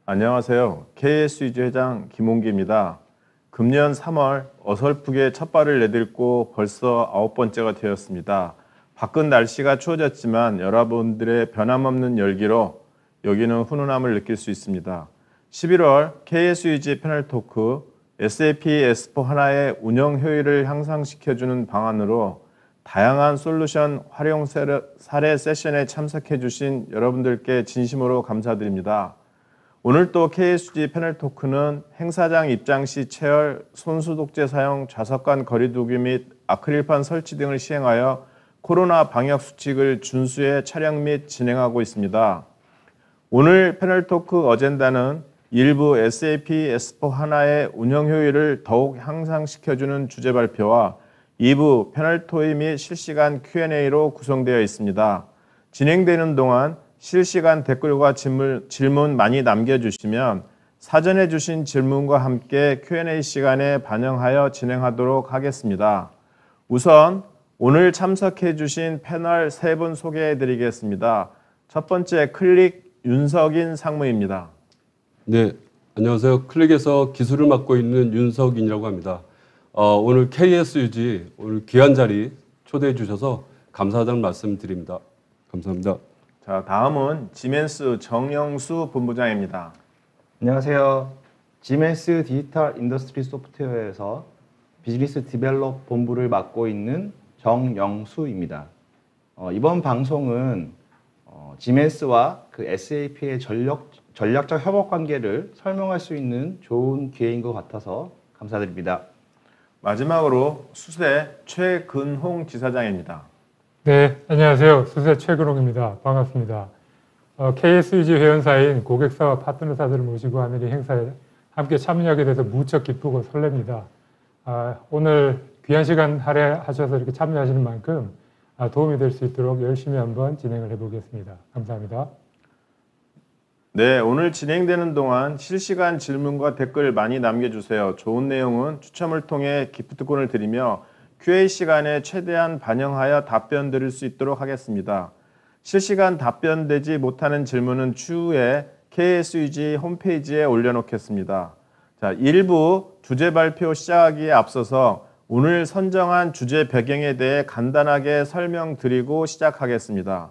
안녕하세요. KSUG 회장 김홍기입니다. 금년 3월 어설프게 첫 발을 내딛고 벌써 9번째가 되었습니다. 밖은 날씨가 추워졌지만 여러분들의 변함없는 열기로 여기는 훈훈함을 느낄 수 있습니다. 11월 KSUG 패널 토크 SAP S/4HANA의 운영 효율을 향상시켜주는 방안으로 다양한 솔루션 활용 사례 세션에 참석해 주신 여러분들께 진심으로 감사드립니다. 오늘 또 KSUG 패널 토크는 행사장 입장 시 체열, 손소독제 사용, 좌석 간 거리두기 및 아크릴판 설치 등을 시행하여 코로나 방역 수칙을 준수해 촬영 및 진행하고 있습니다. 오늘 패널 토크 어젠다는 일부 SAP S/4HANA의 운영 효율을 더욱 향상시켜주는 주제 발표와 2부 패널 토의 및 실시간 Q&A로 구성되어 있습니다. 진행되는 동안 실시간 댓글과 질문 많이 남겨주시면 사전에 주신 질문과 함께 Q&A 시간에 반영하여 진행하도록 하겠습니다. 우선 오늘 참석해 주신 패널 3분 소개해 드리겠습니다. 첫 번째 클릭 윤석인 상무입니다. 네, 안녕하세요. 클릭에서 기술을 맡고 있는 윤석인이라고 합니다. 오늘 KSUG 오늘 귀한 자리 초대해 주셔서 감사하다는 말씀 드립니다. 감사합니다. 자, 다음은 지멘스 정영수 본부장입니다. 안녕하세요. 지멘스 디지털 인더스트리 소프트웨어에서 비즈니스 디벨롭 본부를 맡고 있는 정영수입니다. 이번 방송은 지멘스와 그 SAP의 전략적 협업 관계를 설명할 수 있는 좋은 기회인 것 같아서 감사드립니다. 마지막으로 수세 최근홍 지사장입니다. 네, 안녕하세요. 수세 최근홍입니다. 반갑습니다. KSUG 회원사인 고객사와 파트너사들을 모시고 하는 이 행사에 함께 참여하게 돼서 무척 기쁘고 설렙니다. 오늘 귀한 시간 할애하셔서 이렇게 참여하시는 만큼 도움이 될 수 있도록 열심히 한번 진행을 해보겠습니다. 감사합니다. 네, 오늘 진행되는 동안 실시간 질문과 댓글 많이 남겨주세요. 좋은 내용은 추첨을 통해 기프트콘을 드리며 QA 시간에 최대한 반영하여 답변 드릴 수 있도록 하겠습니다. 실시간 답변되지 못하는 질문은 추후에 KSUG 홈페이지에 올려놓겠습니다. 자, 1부 주제 발표 시작하기에 앞서서 오늘 선정한 주제 배경에 대해 간단하게 설명드리고 시작하겠습니다.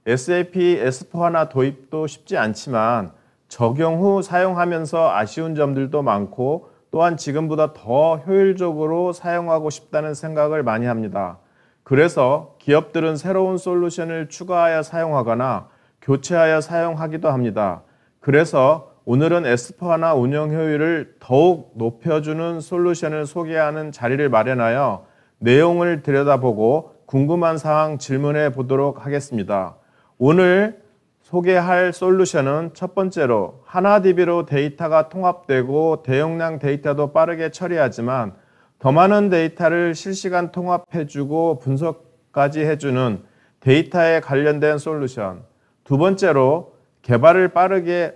SAP S/4HANA 도입도 쉽지 않지만 적용 후 사용하면서 아쉬운 점들도 많고 또한 지금보다 더 효율적으로 사용하고 싶다는 생각을 많이 합니다. 그래서 기업들은 새로운 솔루션을 추가하여 사용하거나 교체하여 사용하기도 합니다. 그래서 오늘은 S/4HANA 운영 효율을 더욱 높여주는 솔루션을 소개하는 자리를 마련하여 내용을 들여다보고 궁금한 사항 질문해 보도록 하겠습니다. 오늘 소개할 솔루션은 첫 번째로 하나DB로 데이터가 통합되고 대용량 데이터도 빠르게 처리하지만 더 많은 데이터를 실시간 통합해주고 분석까지 해주는 데이터에 관련된 솔루션. 두 번째로 개발을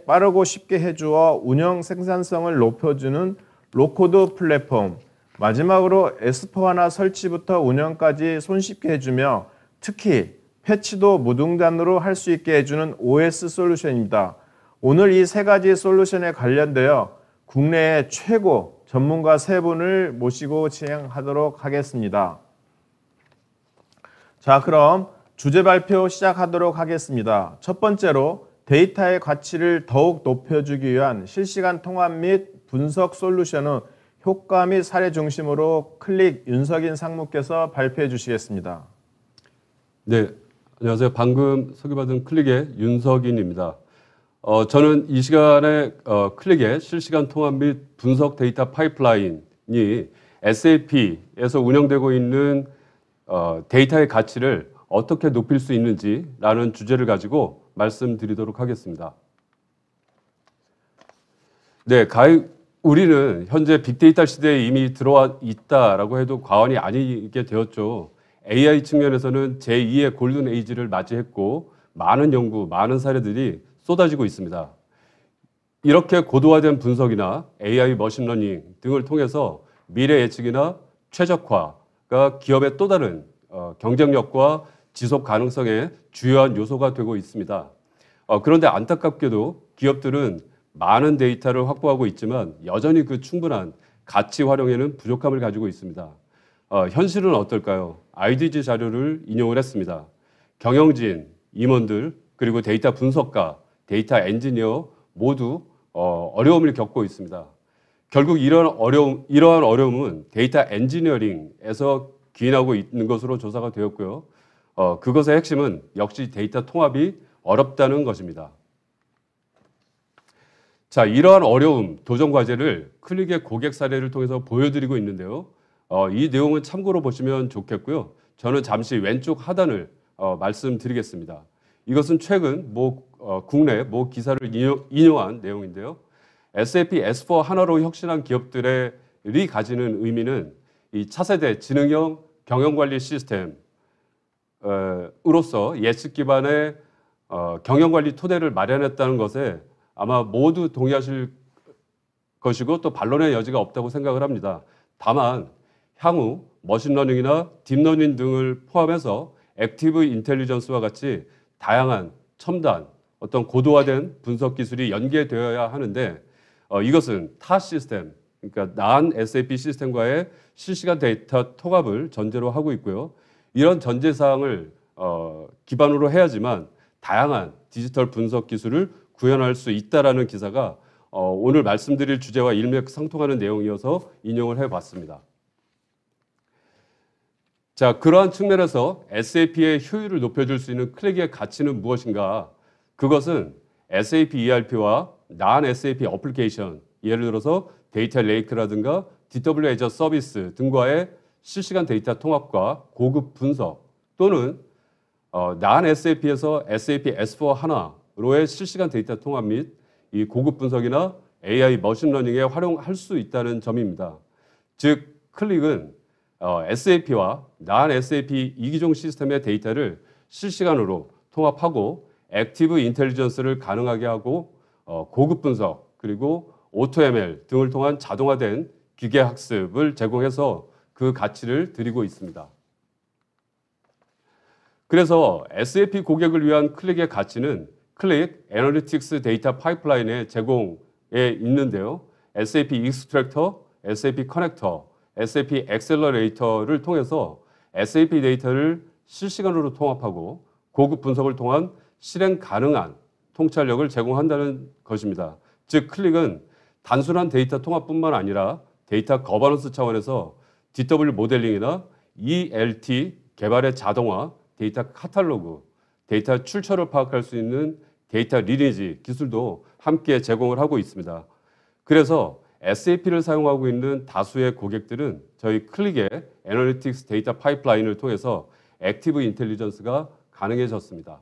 빠르고 쉽게 해주어 운영 생산성을 높여주는 로코드 플랫폼. 마지막으로 S/4HANA 설치부터 운영까지 손쉽게 해주며 특히 패치도 무등단으로 할 수 있게 해주는 OS 솔루션입니다. 오늘 이 세 가지 솔루션에 관련되어 국내의 최고 전문가 3분을 모시고 진행하도록 하겠습니다. 자, 그럼 주제 발표 시작하도록 하겠습니다. 첫 번째로 데이터의 가치를 더욱 높여주기 위한 실시간 통합 및 분석 솔루션은 효과 및 사례 중심으로 클릭 윤석인 상무께서 발표해 주시겠습니다. 네, 안녕하세요. 방금 소개받은 클릭의 윤석인입니다. 저는 이 시간에 클릭의 실시간 통합 및 분석 데이터 파이프라인이 SAP에서 운영되고 있는 데이터의 가치를 어떻게 높일 수 있는지라는 주제를 가지고 말씀드리도록 하겠습니다. 네, 우리는 현재 빅데이터 시대에 이미 들어와 있다라고 해도 과언이 아니게 되었죠. AI 측면에서는 제2의 골든 에이지를 맞이했고 많은 연구, 많은 사례들이 쏟아지고 있습니다. 이렇게 고도화된 분석이나 AI 머신러닝 등을 통해서 미래 예측이나 최적화가 기업의 또 다른 경쟁력과 지속 가능성의 주요한 요소가 되고 있습니다. 그런데 안타깝게도 기업들은 많은 데이터를 확보하고 있지만 여전히 그 충분한 가치 활용에는 부족함을 가지고 있습니다. 현실은 어떨까요? IDG 자료를 인용을 했습니다. 경영진, 임원들, 그리고 데이터 분석가, 데이터 엔지니어 모두 어려움을 겪고 있습니다. 결국 이러한 어려움은 데이터 엔지니어링에서 기인하고 있는 것으로 조사가 되었고요. 그것의 핵심은 역시 데이터 통합이 어렵다는 것입니다. 자, 이러한 어려움, 도전 과제를 클릭의 고객 사례를 통해서 보여드리고 있는데요. 이 내용은 참고로 보시면 좋겠고요. 저는 잠시 왼쪽 하단을 말씀드리겠습니다. 이것은 최근 국내 모 기사를 인용한 내용인데요. SAP S4 하나로 혁신한 기업들이 가지는 의미는 이 차세대 지능형 경영관리 시스템으로서 예측 기반의 경영관리 토대를 마련했다는 것에 아마 모두 동의하실 것이고 또 반론의 여지가 없다고 생각을 합니다. 다만 향후 머신러닝이나 딥러닝 등을 포함해서 액티브 인텔리전스와 같이 다양한 첨단 어떤 고도화된 분석 기술이 연계되어야 하는데 이것은 타 시스템, 그러니까 난 SAP 시스템과의 실시간 데이터 통합을 전제로 하고 있고요. 이런 전제사항을 기반으로 해야지만 다양한 디지털 분석 기술을 구현할 수 있다라는 기사가 오늘 말씀드릴 주제와 일맥상통하는 내용이어서 인용을 해봤습니다. 자, 그러한 측면에서 SAP의 효율을 높여줄 수 있는 클릭의 가치는 무엇인가? 그것은 SAP ERP와 난 SAP 어플리케이션, 예를 들어서 데이터 레이크라든가 DW 애저 서비스 등과의 실시간 데이터 통합과 고급 분석 또는 난 SAP에서 SAP S4 하나로의 실시간 데이터 통합 및 이 고급 분석이나 AI 머신러닝에 활용할 수 있다는 점입니다. 즉, 클릭은 SAP와 난 SAP 이기종 시스템의 데이터를 실시간으로 통합하고 액티브 인텔리전스를 가능하게 하고 고급 분석 그리고 AutoML 등을 통한 자동화된 기계 학습을 제공해서 그 가치를 드리고 있습니다. 그래서 SAP 고객을 위한 클릭의 가치는 클릭 애널리틱스 데이터 파이프라인의 제공에 있는데요. SAP 익스트랙터, SAP 커넥터, SAP 엑셀러레이터를 통해서 SAP 데이터를 실시간으로 통합하고 고급 분석을 통한 실행 가능한 통찰력을 제공한다는 것입니다. 즉, 클릭은 단순한 데이터 통합뿐만 아니라 데이터 거버넌스 차원에서 DW 모델링이나 ELT 개발의 자동화, 데이터 카탈로그, 데이터 출처를 파악할 수 있는 데이터 리니지 기술도 함께 제공을 하고 있습니다. 그래서 SAP를 사용하고 있는 다수의 고객들은 저희 클릭의 애널리틱스 데이터 파이프라인을 통해서 액티브 인텔리전스가 가능해졌습니다.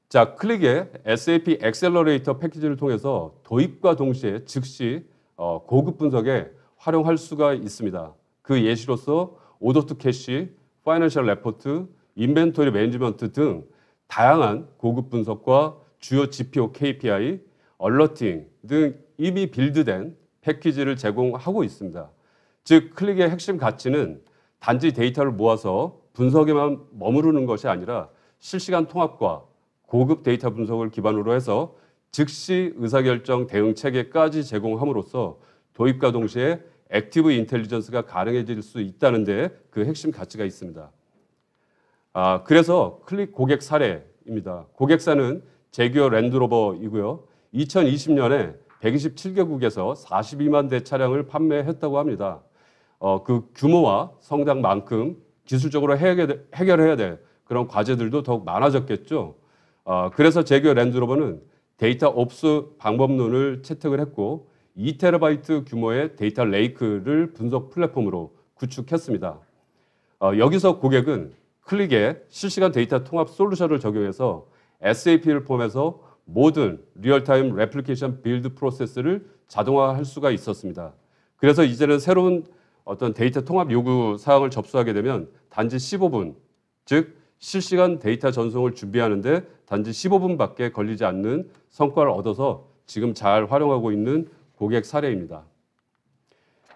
자, 클릭의 SAP 엑셀러레이터 패키지를 통해서 도입과 동시에 즉시 고급 분석에 활용할 수가 있습니다. 그 예시로서 오더 투 캐시, 파이낸셜 레포트, 인벤토리 매니지먼트 등 다양한 고급 분석과 주요 지표 KPI, 얼러팅 등 이미 빌드된 패키지를 제공하고 있습니다. 즉, 클릭의 핵심 가치는 단지 데이터를 모아서 분석에만 머무르는 것이 아니라 실시간 통합과 고급 데이터 분석을 기반으로 해서 즉시 의사결정 대응 체계까지 제공함으로써 도입과 동시에 액티브 인텔리전스가 가능해질 수 있다는 데 그 핵심 가치가 있습니다. 그래서 클릭 고객 사례입니다. 고객사는 제규어 랜드로버이고요. 2020년에 127개국에서 42만 대 차량을 판매했다고 합니다. 그 규모와 성장만큼 기술적으로 해결해야 될 그런 과제들도 더욱 많아졌겠죠. 그래서 제규어 랜드로버는 데이터 옵스 방법론을 채택을 했고 2TB 규모의 데이터 레이크를 분석 플랫폼으로 구축했습니다. 여기서 고객은 클릭에 실시간 데이터 통합 솔루션을 적용해서 SAP를 포함해서 모든 리얼타임 레플리케이션 빌드 프로세스를 자동화할 수가 있었습니다. 그래서 이제는 새로운 어떤 데이터 통합 요구 사항을 접수하게 되면 단지 15분, 즉 실시간 데이터 전송을 준비하는데 단지 15분밖에 걸리지 않는 성과를 얻어서 지금 잘 활용하고 있는 고객 사례입니다.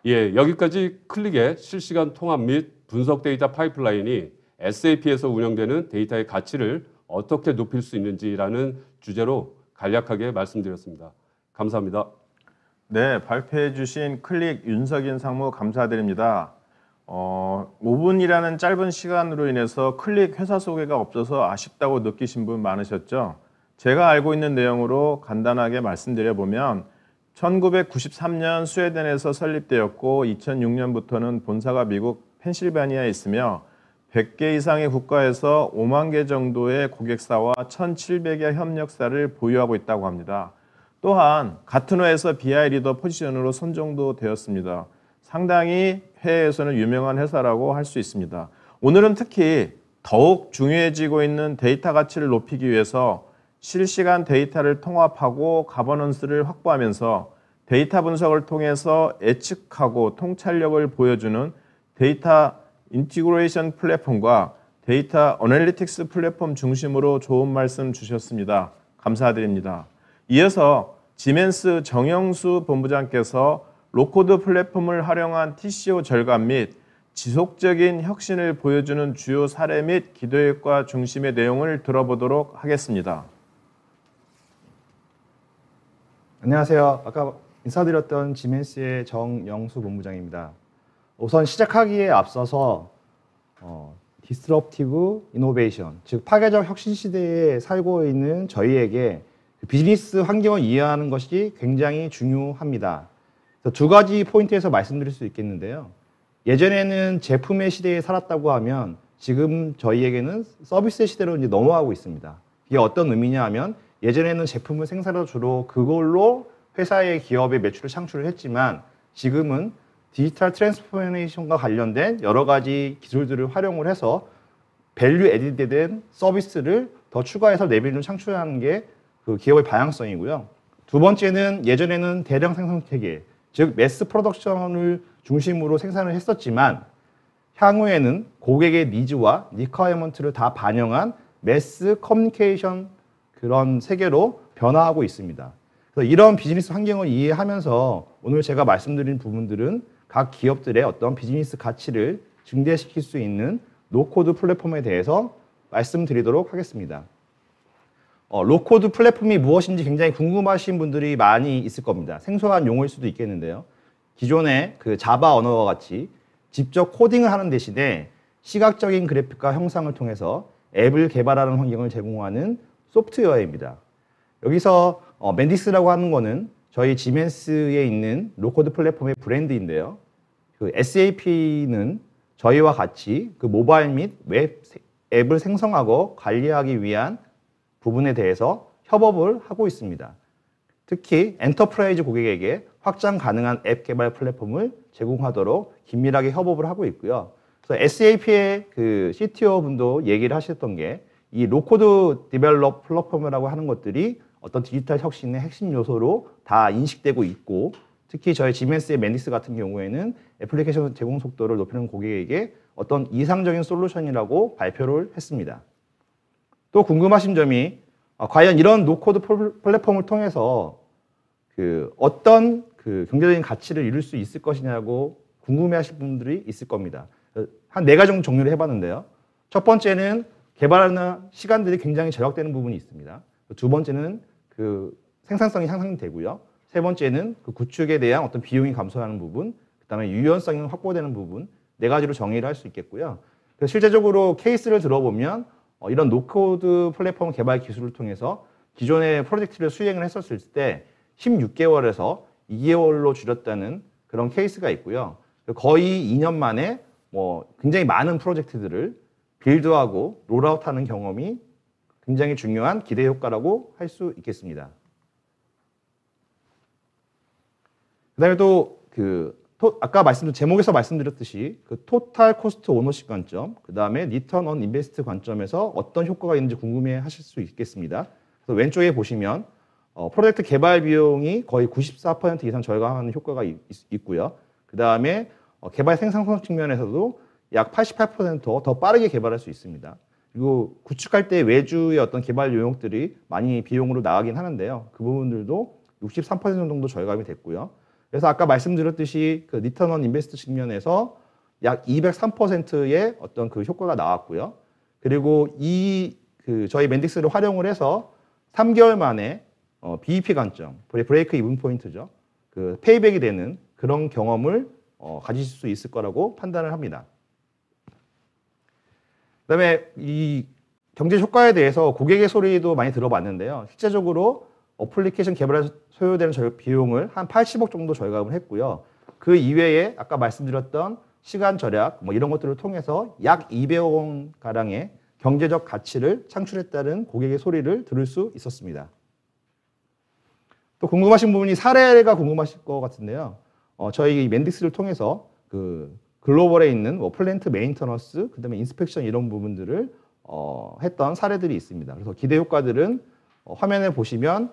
예, 여기까지 클릭의 실시간 통합 및 분석 데이터 파이프라인이 SAP에서 운영되는 데이터의 가치를 어떻게 높일 수 있는지라는 주제로 간략하게 말씀드렸습니다. 감사합니다. 네, 발표해 주신 클릭 윤석인 상무 감사드립니다. 5분이라는 짧은 시간으로 인해서 클릭 회사 소개가 없어서 아쉽다고 느끼신 분 많으셨죠? 제가 알고 있는 내용으로 간단하게 말씀드려 보면 1993년 스웨덴에서 설립되었고 2006년부터는 본사가 미국 펜실베니아에 있으며 100개 이상의 국가에서 5만 개 정도의 고객사와 1,700여 협력사를 보유하고 있다고 합니다. 또한 같은 회에서 BI 리더 포지션으로 선정도 되었습니다. 상당히 해외에서는 유명한 회사라고 할 수 있습니다. 오늘은 특히 더욱 중요해지고 있는 데이터 가치를 높이기 위해서 실시간 데이터를 통합하고 가버넌스를 확보하면서 데이터 분석을 통해서 예측하고 통찰력을 보여주는 데이터 인티그레이션 플랫폼과 데이터 어널리틱스 플랫폼 중심으로 좋은 말씀 주셨습니다. 감사드립니다. 이어서 지멘스 정영수 본부장께서 로코드 플랫폼을 활용한 TCO 절감 및 지속적인 혁신을 보여주는 주요 사례 및 기도효과 중심의 내용을 들어보도록 하겠습니다. 안녕하세요. 아까 인사드렸던 지멘스의 정영수 본부장입니다. 우선 시작하기에 앞서서 디스럽티브 이노베이션, 즉 파괴적 혁신 시대에 살고 있는 저희에게 비즈니스 환경을 이해하는 것이 굉장히 중요합니다. 두 가지 포인트에서 말씀드릴 수 있겠는데요. 예전에는 제품의 시대에 살았다고 하면 지금 저희에게는 서비스의 시대로 이제 넘어가고 있습니다. 이게 어떤 의미냐 하면 예전에는 제품을 생산해서 주로 그걸로 회사의 기업의 매출을 창출을 했지만 지금은 디지털 트랜스포메이션과 관련된 여러 가지 기술들을 활용을 해서 밸류 에디드된 서비스를 더 추가해서 레비뉴를 창출하는 게 그 기업의 방향성이고요. 두 번째는 예전에는 대량 생산 체계, 즉 매스 프로덕션을 중심으로 생산을 했었지만 향후에는 고객의 니즈와 리퀘어먼트를 다 반영한 매스 커뮤니케이션 그런 세계로 변화하고 있습니다. 그래서 이런 비즈니스 환경을 이해하면서 오늘 제가 말씀드린 부분들은 각 기업들의 어떤 비즈니스 가치를 증대시킬 수 있는 노코드 플랫폼에 대해서 말씀드리도록 하겠습니다. 로코드 플랫폼이 무엇인지 굉장히 궁금하신 분들이 많이 있을 겁니다. 생소한 용어일 수도 있겠는데요. 기존의 그 자바 언어와 같이 직접 코딩을 하는 대신에 시각적인 그래픽과 형상을 통해서 앱을 개발하는 환경을 제공하는 소프트웨어입니다. 여기서 맨디스라고 하는 거는 저희 지멘스에 있는 로코드 플랫폼의 브랜드인데요. 그 SAP는 저희와 같이 그 모바일 및 웹 앱을 생성하고 관리하기 위한 부분에 대해서 협업을 하고 있습니다. 특히 엔터프라이즈 고객에게 확장 가능한 앱 개발 플랫폼을 제공하도록 긴밀하게 협업을 하고 있고요. 그래서 SAP의 그 CTO 분도 얘기를 하셨던 게 이 로코드 디벨롭 플랫폼이라고 하는 것들이 어떤 디지털 혁신의 핵심 요소로 다 인식되고 있고 특히 저희 지멘스의 맨디스 같은 경우에는 애플리케이션 제공 속도를 높이는 고객에게 어떤 이상적인 솔루션이라고 발표를 했습니다. 또 궁금하신 점이 과연 이런 노코드 플랫폼을 통해서 어떤 경제적인 가치를 이룰 수 있을 것이냐고 궁금해하실 분들이 있을 겁니다. 한 4가지 정도 정리를 해봤는데요. 첫 번째는 개발하는 시간들이 굉장히 절약되는 부분이 있습니다. 두 번째는 생산성이 향상되고요. 세 번째는 구축에 대한 어떤 비용이 감소하는 부분, 그다음에 유연성이 확보되는 부분 4가지로 정의를 할 수 있겠고요. 실제적으로 케이스를 들어보면 이런 노코드 플랫폼 개발 기술을 통해서 기존의 프로젝트를 수행을 했었을 때 16개월에서 2개월로 줄였다는 그런 케이스가 있고요. 거의 2년 만에 굉장히 많은 프로젝트들을 빌드하고 롤아웃하는 경험이 굉장히 중요한 기대 효과라고 할 수 있겠습니다. 그다음에 또 아까 제목에서 말씀드렸듯이 토탈 코스트 오너십 관점, 그다음에 리턴 온 인베스트 관점에서 어떤 효과가 있는지 궁금해 하실 수 있겠습니다. 그래서 왼쪽에 보시면 프로젝트 개발 비용이 거의 94% 이상 절감하는 효과가 있고요. 그다음에 개발 생산성 측면에서도 약 88% 더 빠르게 개발할 수 있습니다. 그리고 구축할 때 외주의 어떤 개발 요령들이 많이 비용으로 나가긴 하는데요. 그 부분들도 63% 정도 절감이 됐고요. 그래서 아까 말씀드렸듯이 리턴 온 인베스트 측면에서 약 203%의 어떤 효과가 나왔고요. 그리고 저희 맨딕스를 활용을 해서 3개월 만에 BEP 관점, 브레이크 이븐 포인트죠. 그 페이백이 되는 그런 경험을 가지실 수 있을 거라고 판단을 합니다. 그다음에 이 경제 효과에 대해서 고객의 소리도 많이 들어봤는데요. 실제적으로 어플리케이션 개발에 소요되는 비용을 한 80억 정도 절감을 했고요. 그 이외에 아까 말씀드렸던 시간 절약 뭐 이런 것들을 통해서 약 200억 원 가량의 경제적 가치를 창출했다는 고객의 소리를 들을 수 있었습니다. 또 궁금하신 부분이 사례가 궁금하실 것 같은데요. 저희 맨딕스를 통해서 그 글로벌에 있는 뭐 플랜트 메인터너스, 그다음에 인스펙션 이런 부분들을 했던 사례들이 있습니다. 그래서 기대 효과들은 화면에 보시면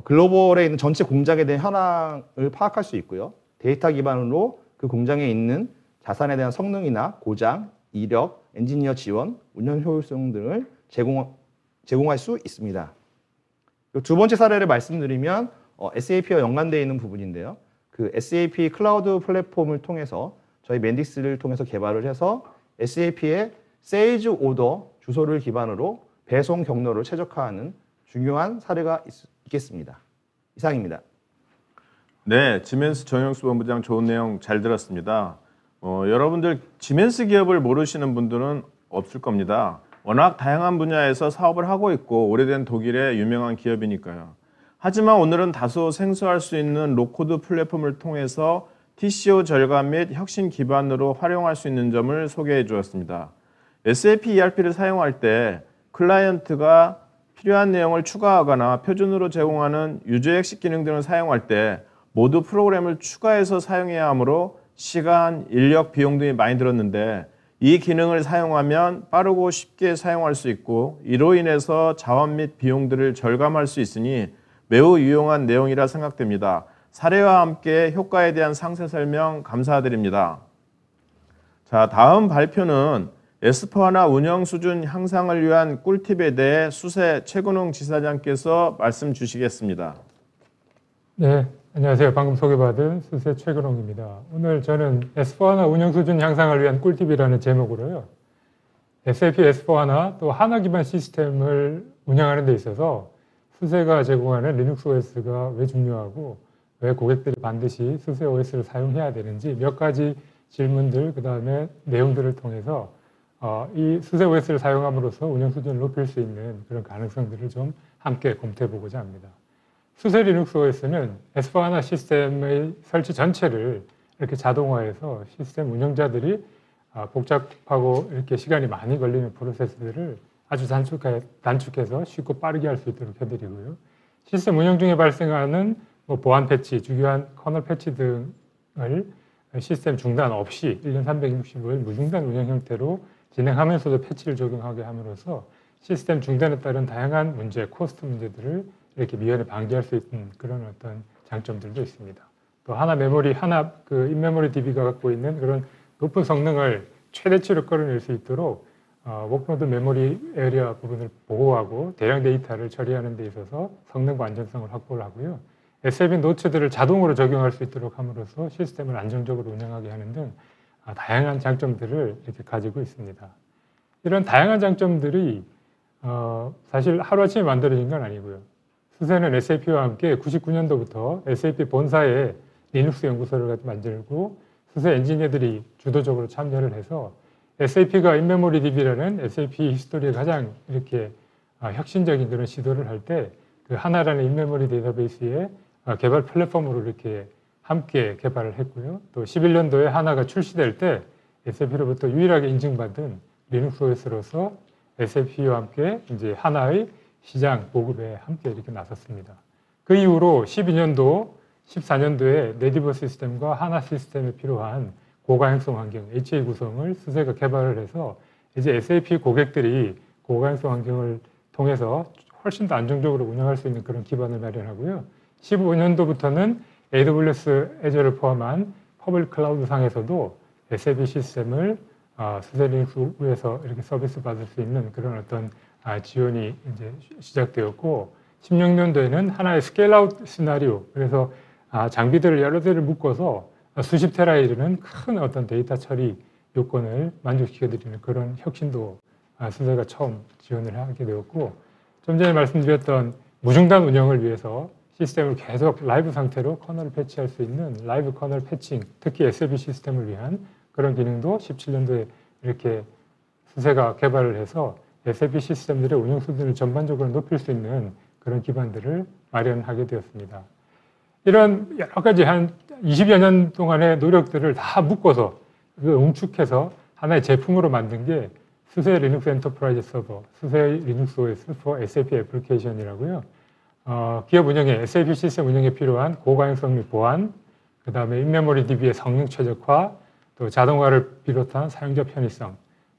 글로벌에 있는 전체 공장에 대한 현황을 파악할 수 있고요. 데이터 기반으로 그 공장에 있는 자산에 대한 성능이나 고장, 이력, 엔지니어 지원, 운영 효율성 등을 제공할 수 있습니다. 두 번째 사례를 말씀드리면 SAP와 연관되어 있는 부분인데요. 그 SAP 클라우드 플랫폼을 통해서 저희 맨딕스를 통해서 개발을 해서 SAP의 세일즈 오더 주소를 기반으로 배송 경로를 최적화하는 중요한 사례가 있겠습니다. 이상입니다. 네, 지멘스 정영수 본부장 좋은 내용 잘 들었습니다. 여러분들 지멘스 기업을 모르시는 분들은 없을 겁니다. 워낙 다양한 분야에서 사업을 하고 있고 오래된 독일의 유명한 기업이니까요. 하지만 오늘은 다소 생소할 수 있는 로코드 플랫폼을 통해서 TCO 절감 및 혁신 기반으로 활용할 수 있는 점을 소개해 주었습니다. SAP ERP를 사용할 때 클라이언트가 필요한 내용을 추가하거나 표준으로 제공하는 유저 핵심 기능 등을 사용할 때 모두 프로그램을 추가해서 사용해야 하므로 시간, 인력, 비용 등이 많이 들었는데 이 기능을 사용하면 빠르고 쉽게 사용할 수 있고 이로 인해서 자원 및 비용들을 절감할 수 있으니 매우 유용한 내용이라 생각됩니다. 사례와 함께 효과에 대한 상세 설명 감사드립니다. 자, 다음 발표는 S4하나 운영 수준 향상을 위한 꿀팁에 대해 수세 최근웅 지사장께서 말씀 주시겠습니다. 네, 안녕하세요. 방금 소개받은 수세 최근홍입니다. 오늘 저는 S4하나 운영 수준 향상을 위한 꿀팁이라는 제목으로요. SAP S4하나 또 하나 기반 시스템을 운영하는 데 있어서 수세가 제공하는 리눅스 OS가 왜 중요하고 왜 고객들이 반드시 수세 OS를 사용해야 되는지 몇 가지 질문들, 그 다음에 내용들을 통해서 이 수세 OS를 사용함으로써 운영 수준을 높일 수 있는 그런 가능성들을 좀 함께 검토해 보고자 합니다. 수세 리눅스 OS는 S4하나 시스템의 설치 전체를 이렇게 자동화해서 시스템 운영자들이 복잡하고 이렇게 시간이 많이 걸리는 프로세스들을 아주 단축해서 쉽고 빠르게 할 수 있도록 해드리고요. 시스템 운영 중에 발생하는 뭐 보안 패치, 주요한 커널 패치 등을 시스템 중단 없이 1년 365일 무중단 운영 형태로 진행하면서도 패치를 적용하게 함으로써 시스템 중단에 따른 다양한 문제, 코스트 문제들을 이렇게 미연에 방지할 수 있는 그런 어떤 장점들도 있습니다. 또 하나 메모리, 하나 그 인메모리 DB가 갖고 있는 그런 높은 성능을 최대치로 끌어낼 수 있도록 워크로드 메모리 에리어 부분을 보호하고 대량 데이터를 처리하는 데 있어서 성능과 안전성을 확보를 하고요. SAP 노츠들을 자동으로 적용할 수 있도록 함으로써 시스템을 안정적으로 운영하게 하는 등 다양한 장점들을 이렇게 가지고 있습니다. 이런 다양한 장점들이 사실 하루아침에 만들어진 건 아니고요. 수세는 SAP와 함께 99년도부터 SAP 본사에 리눅스 연구소를 만들고 수세 엔지니어들이 주도적으로 참여를 해서 SAP가 인메모리 DB라는 SAP 히스토리에 가장 이렇게 혁신적인 그런 시도를 할 때 그 하나라는 인메모리 데이터베이스의 개발 플랫폼으로 이렇게 함께 개발을 했고요. 또 11년도에 하나가 출시될 때 SAP로부터 유일하게 인증받은 리눅스 OS로서 SAP와 함께 이제 하나의 시장 보급에 함께 이렇게 나섰습니다. 그 이후로 12년도, 14년도에 네디버 시스템과 하나 시스템에 필요한 고가행성 환경, HA 구성을 수세가 개발을 해서 이제 SAP 고객들이 고가행성 환경을 통해서 훨씬 더 안정적으로 운영할 수 있는 그런 기반을 마련하고요. 15년도부터는 AWS 애저를 포함한 퍼블릭 클라우드 상에서도 SAP 시스템을 수세 리눅스에서 이렇게 서비스 받을 수 있는 그런 어떤 지원이 이제 시작되었고 16년도에는 하나의 스케일아웃 시나리오, 그래서 장비들을 여러 대를 묶어서 수십 테라에 이르는 큰 어떤 데이터 처리 요건을 만족시켜드리는 그런 혁신도 수세가 처음 지원을 하게 되었고 좀 전에 말씀드렸던 무중단 운영을 위해서 시스템을 계속 라이브 상태로 커널을 패치할 수 있는 라이브 커널 패칭, 특히 SLB 시스템을 위한 그런 기능도 17년도에 이렇게 수세가 개발을 해서 SLB 시스템들의 운영 수준을 전반적으로 높일 수 있는 그런 기반들을 마련하게 되었습니다. 이런 여러 가지 한 20여 년 동안의 노력들을 다 묶어서 응축해서 하나의 제품으로 만든 게 수세 리눅스 엔터프라이즈 서버, 수세 리눅스 OS for SAP 애플리케이션이라고요. 기업 운영에, SAP 시스템 운영에 필요한 고가용성 및 보안, 그 다음에 인메모리 DB의 성능 최적화, 또 자동화를 비롯한 사용자 편의성,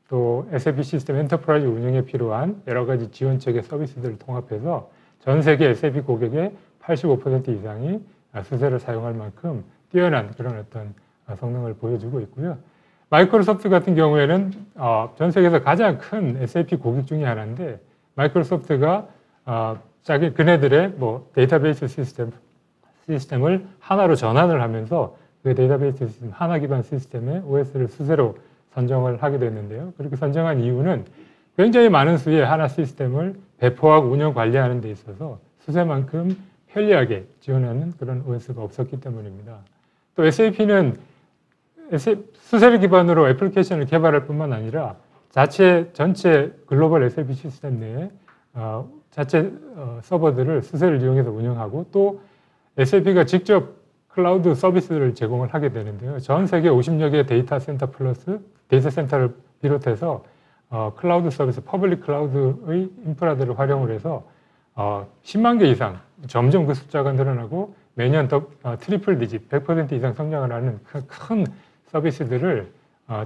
또 SAP 시스템 엔터프라이즈 운영에 필요한 여러 가지 지원 체계 서비스들을 통합해서 전 세계 SAP 고객의 85% 이상이 수세를 사용할 만큼 뛰어난 그런 어떤 성능을 보여주고 있고요. 마이크로소프트 같은 경우에는 전 세계에서 가장 큰 SAP 고객 중에 하나인데 마이크로소프트가 자기 그네들의 뭐 데이터베이스 시스템을 하나로 전환을 하면서 그 데이터베이스 시스템 하나 기반 시스템의 OS를 수세로 선정을 하게 됐는데요. 그렇게 선정한 이유는 굉장히 많은 수의 하나 시스템을 배포하고 운영 관리하는 데 있어서 수세만큼 편리하게 지원하는 그런 OS가 없었기 때문입니다. 또 SAP는 수세를 기반으로 애플리케이션을 개발할 뿐만 아니라 전체 글로벌 SAP 시스템 내에 자체 서버들을 수세를 이용해서 운영하고 또 SAP가 직접 클라우드 서비스를 제공을 하게 되는데요. 전 세계 50여 개의 데이터 센터 플러스 데이터 센터를 비롯해서 클라우드 서비스, 퍼블릭 클라우드의 인프라들을 활용을 해서 10만 개 이상, 점점 그 숫자가 늘어나고 매년 트리플 디짓, 100% 이상 성장을 하는 큰 서비스들을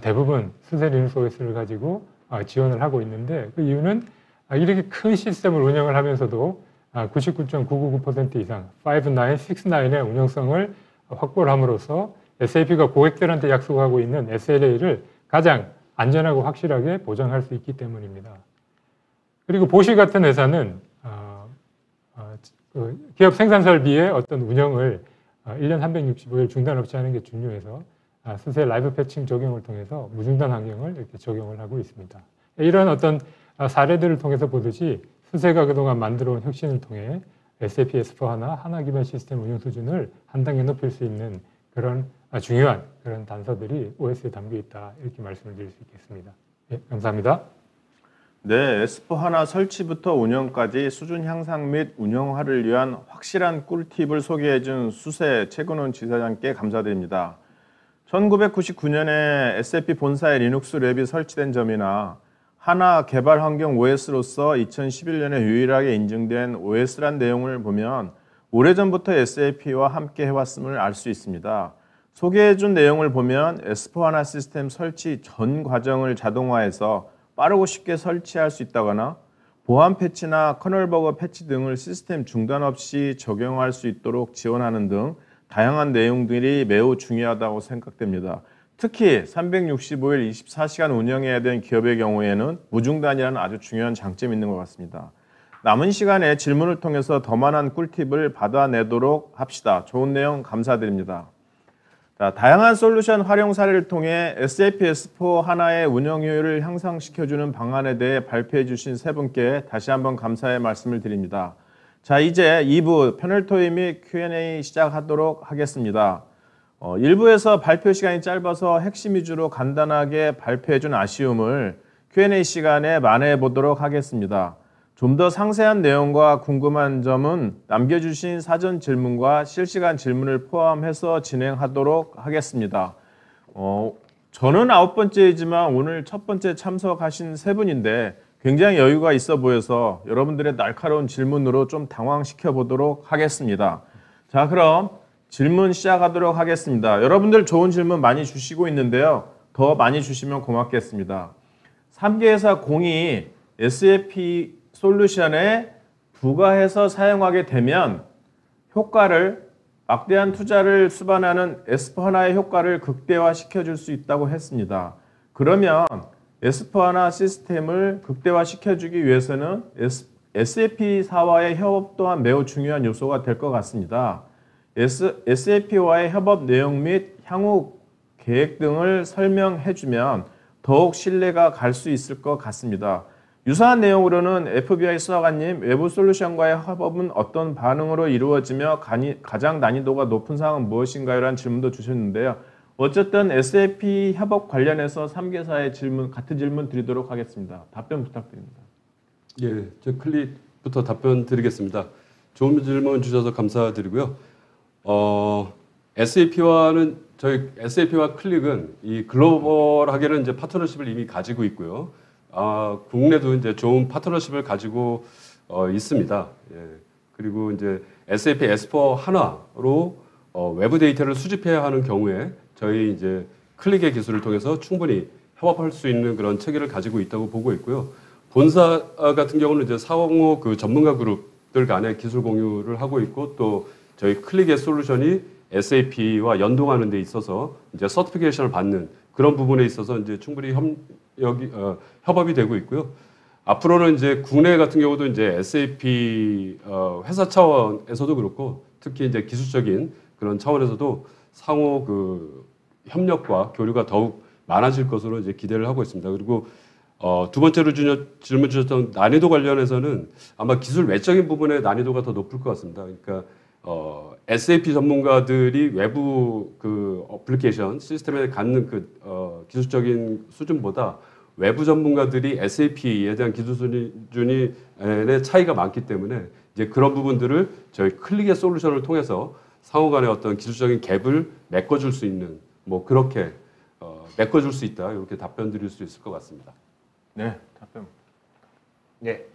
대부분 수세 리눅스 OS를 가지고 지원을 하고 있는데 그 이유는 이렇게 큰 시스템을 운영을 하면서도 99.999% 이상 5.9, 6.9의 운영성을 확보를 함으로써 SAP가 고객들한테 약속하고 있는 SLA를 가장 안전하고 확실하게 보장할 수 있기 때문입니다. 그리고 보쉬 같은 회사는 기업 생산 설비의 어떤 운영을 1년 365일 중단 없이 하는 게 중요해서 수세 라이브 패칭 적용을 통해서 무중단 환경을 이렇게 적용을 하고 있습니다. 이런 어떤 사례들을 통해서 보듯이 수세가 그동안 만들어온 혁신을 통해 SAP S/4HANA 하나 기반 시스템 운영 수준을 한 단계 높일 수 있는 그런 중요한 그런 단서들이 OS에 담겨 있다 이렇게 말씀을 드릴 수 있겠습니다. 예, 감사합니다. 네, S/4HANA 설치부터 운영까지 수준 향상 및 운영화를 위한 확실한 꿀팁을 소개해준 수세 최근원 지사장께 감사드립니다. 1999년에 SAP 본사에 리눅스 랩이 설치된 점이나 하나 개발 환경 OS로서 2011년에 유일하게 인증된 OS란 내용을 보면 오래전부터 SAP와 함께 해왔음을 알 수 있습니다. 소개해준 내용을 보면 S/4HANA 시스템 설치 전 과정을 자동화해서 빠르고 쉽게 설치할 수 있다거나 보안 패치나 커널 버그 패치 등을 시스템 중단 없이 적용할 수 있도록 지원하는 등 다양한 내용들이 매우 중요하다고 생각됩니다. 특히 365일 24시간 운영해야 되는 기업의 경우에는 무중단이라는 아주 중요한 장점이 있는 것 같습니다. 남은 시간에 질문을 통해서 더 많은 꿀팁을 받아내도록 합시다. 좋은 내용 감사드립니다. 자, 다양한 솔루션 활용 사례를 통해 SAP S/4HANA의 운영 효율을 향상시켜주는 방안에 대해 발표해 주신 세 분께 다시 한번 감사의 말씀을 드립니다. 자, 이제 2부 패널 토의 및 Q&A 시작하도록 하겠습니다. 1부에서 발표 시간이 짧아서 핵심 위주로 간단하게 발표해 준 아쉬움을 Q&A 시간에 만회해 보도록 하겠습니다. 좀 더 상세한 내용과 궁금한 점은 남겨주신 사전 질문과 실시간 질문을 포함해서 진행하도록 하겠습니다. 저는 9번째이지만 오늘 첫 번째 참석하신 세 분인데 굉장히 여유가 있어 보여서 여러분들의 날카로운 질문으로 좀 당황시켜 보도록 하겠습니다. 자, 그럼 질문 시작하도록 하겠습니다. 여러분들 좋은 질문 많이 주시고 있는데요. 더 많이 주시면 고맙겠습니다. 3개회사 공이 SAP 솔루션에 부가해서 사용하게 되면 막대한 투자를 수반하는 S/4HANA의 효과를 극대화시켜 줄 수 있다고 했습니다. 그러면 S/4HANA 시스템을 극대화시켜 주기 위해서는 SAP사와의 협업 또한 매우 중요한 요소가 될 것 같습니다. SAP와의 협업 내용 및 향후 계획 등을 설명해 주면 더욱 신뢰가 갈 수 있을 것 같습니다. 유사한 내용으로는 FBI 수사관님, 외부 솔루션과의 협업은 어떤 반응으로 이루어지며 가장 난이도가 높은 사항은 무엇인가요? 라는 질문도 주셨는데요. 어쨌든 SAP 협업 관련해서 3개사의 질문, 같은 질문 드리도록 하겠습니다. 답변 부탁드립니다. 예, 저 클릭부터 답변 드리겠습니다. 좋은 질문 주셔서 감사드리고요. SAP와 클릭은 이 글로벌하게는 이제 파트너십을 이미 가지고 있고요. 국내도 이제 좋은 파트너십을 가지고 있습니다. 예. 그리고 이제 SAP S4 하나로 외부 데이터를 수집해야 하는 경우에 저희 이제 클릭의 기술을 통해서 충분히 협업할 수 있는 그런 체계를 가지고 있다고 보고 있고요. 본사 같은 경우는 이제 상호 그 전문가 그룹들 간의 기술 공유를 하고 있고 또 저희 클릭의 솔루션이 SAP와 연동하는 데 있어서 이제 서티피케이션을 받는 그런 부분에 있어서 이제 충분히 협업이 되고 있고요. 앞으로는 이제 국내 같은 경우도 이제 SAP 회사 차원에서도 그렇고 특히 이제 기술적인 그런 차원에서도 상호 그 협력과 교류가 더욱 많아질 것으로 이제 기대를 하고 있습니다. 그리고 두 번째로 질문 주셨던 난이도 관련해서는 아마 기술 외적인 부분의 난이도가 더 높을 것 같습니다. 그러니까 SAP 전문가들이 외부 그 어플리케이션 시스템에 갖는 그 기술적인 수준보다 외부 전문가들이 SAP에 대한 기술 수준의 차이가 많기 때문에 이제 그런 부분들을 저희 클릭의 솔루션을 통해서 상호간의 어떤 기술적인 갭을 메꿔줄 수 있는 뭐 그렇게 메꿔줄 수 있다 이렇게 답변 드릴 수 있을 것 같습니다. 네, 답변. 네.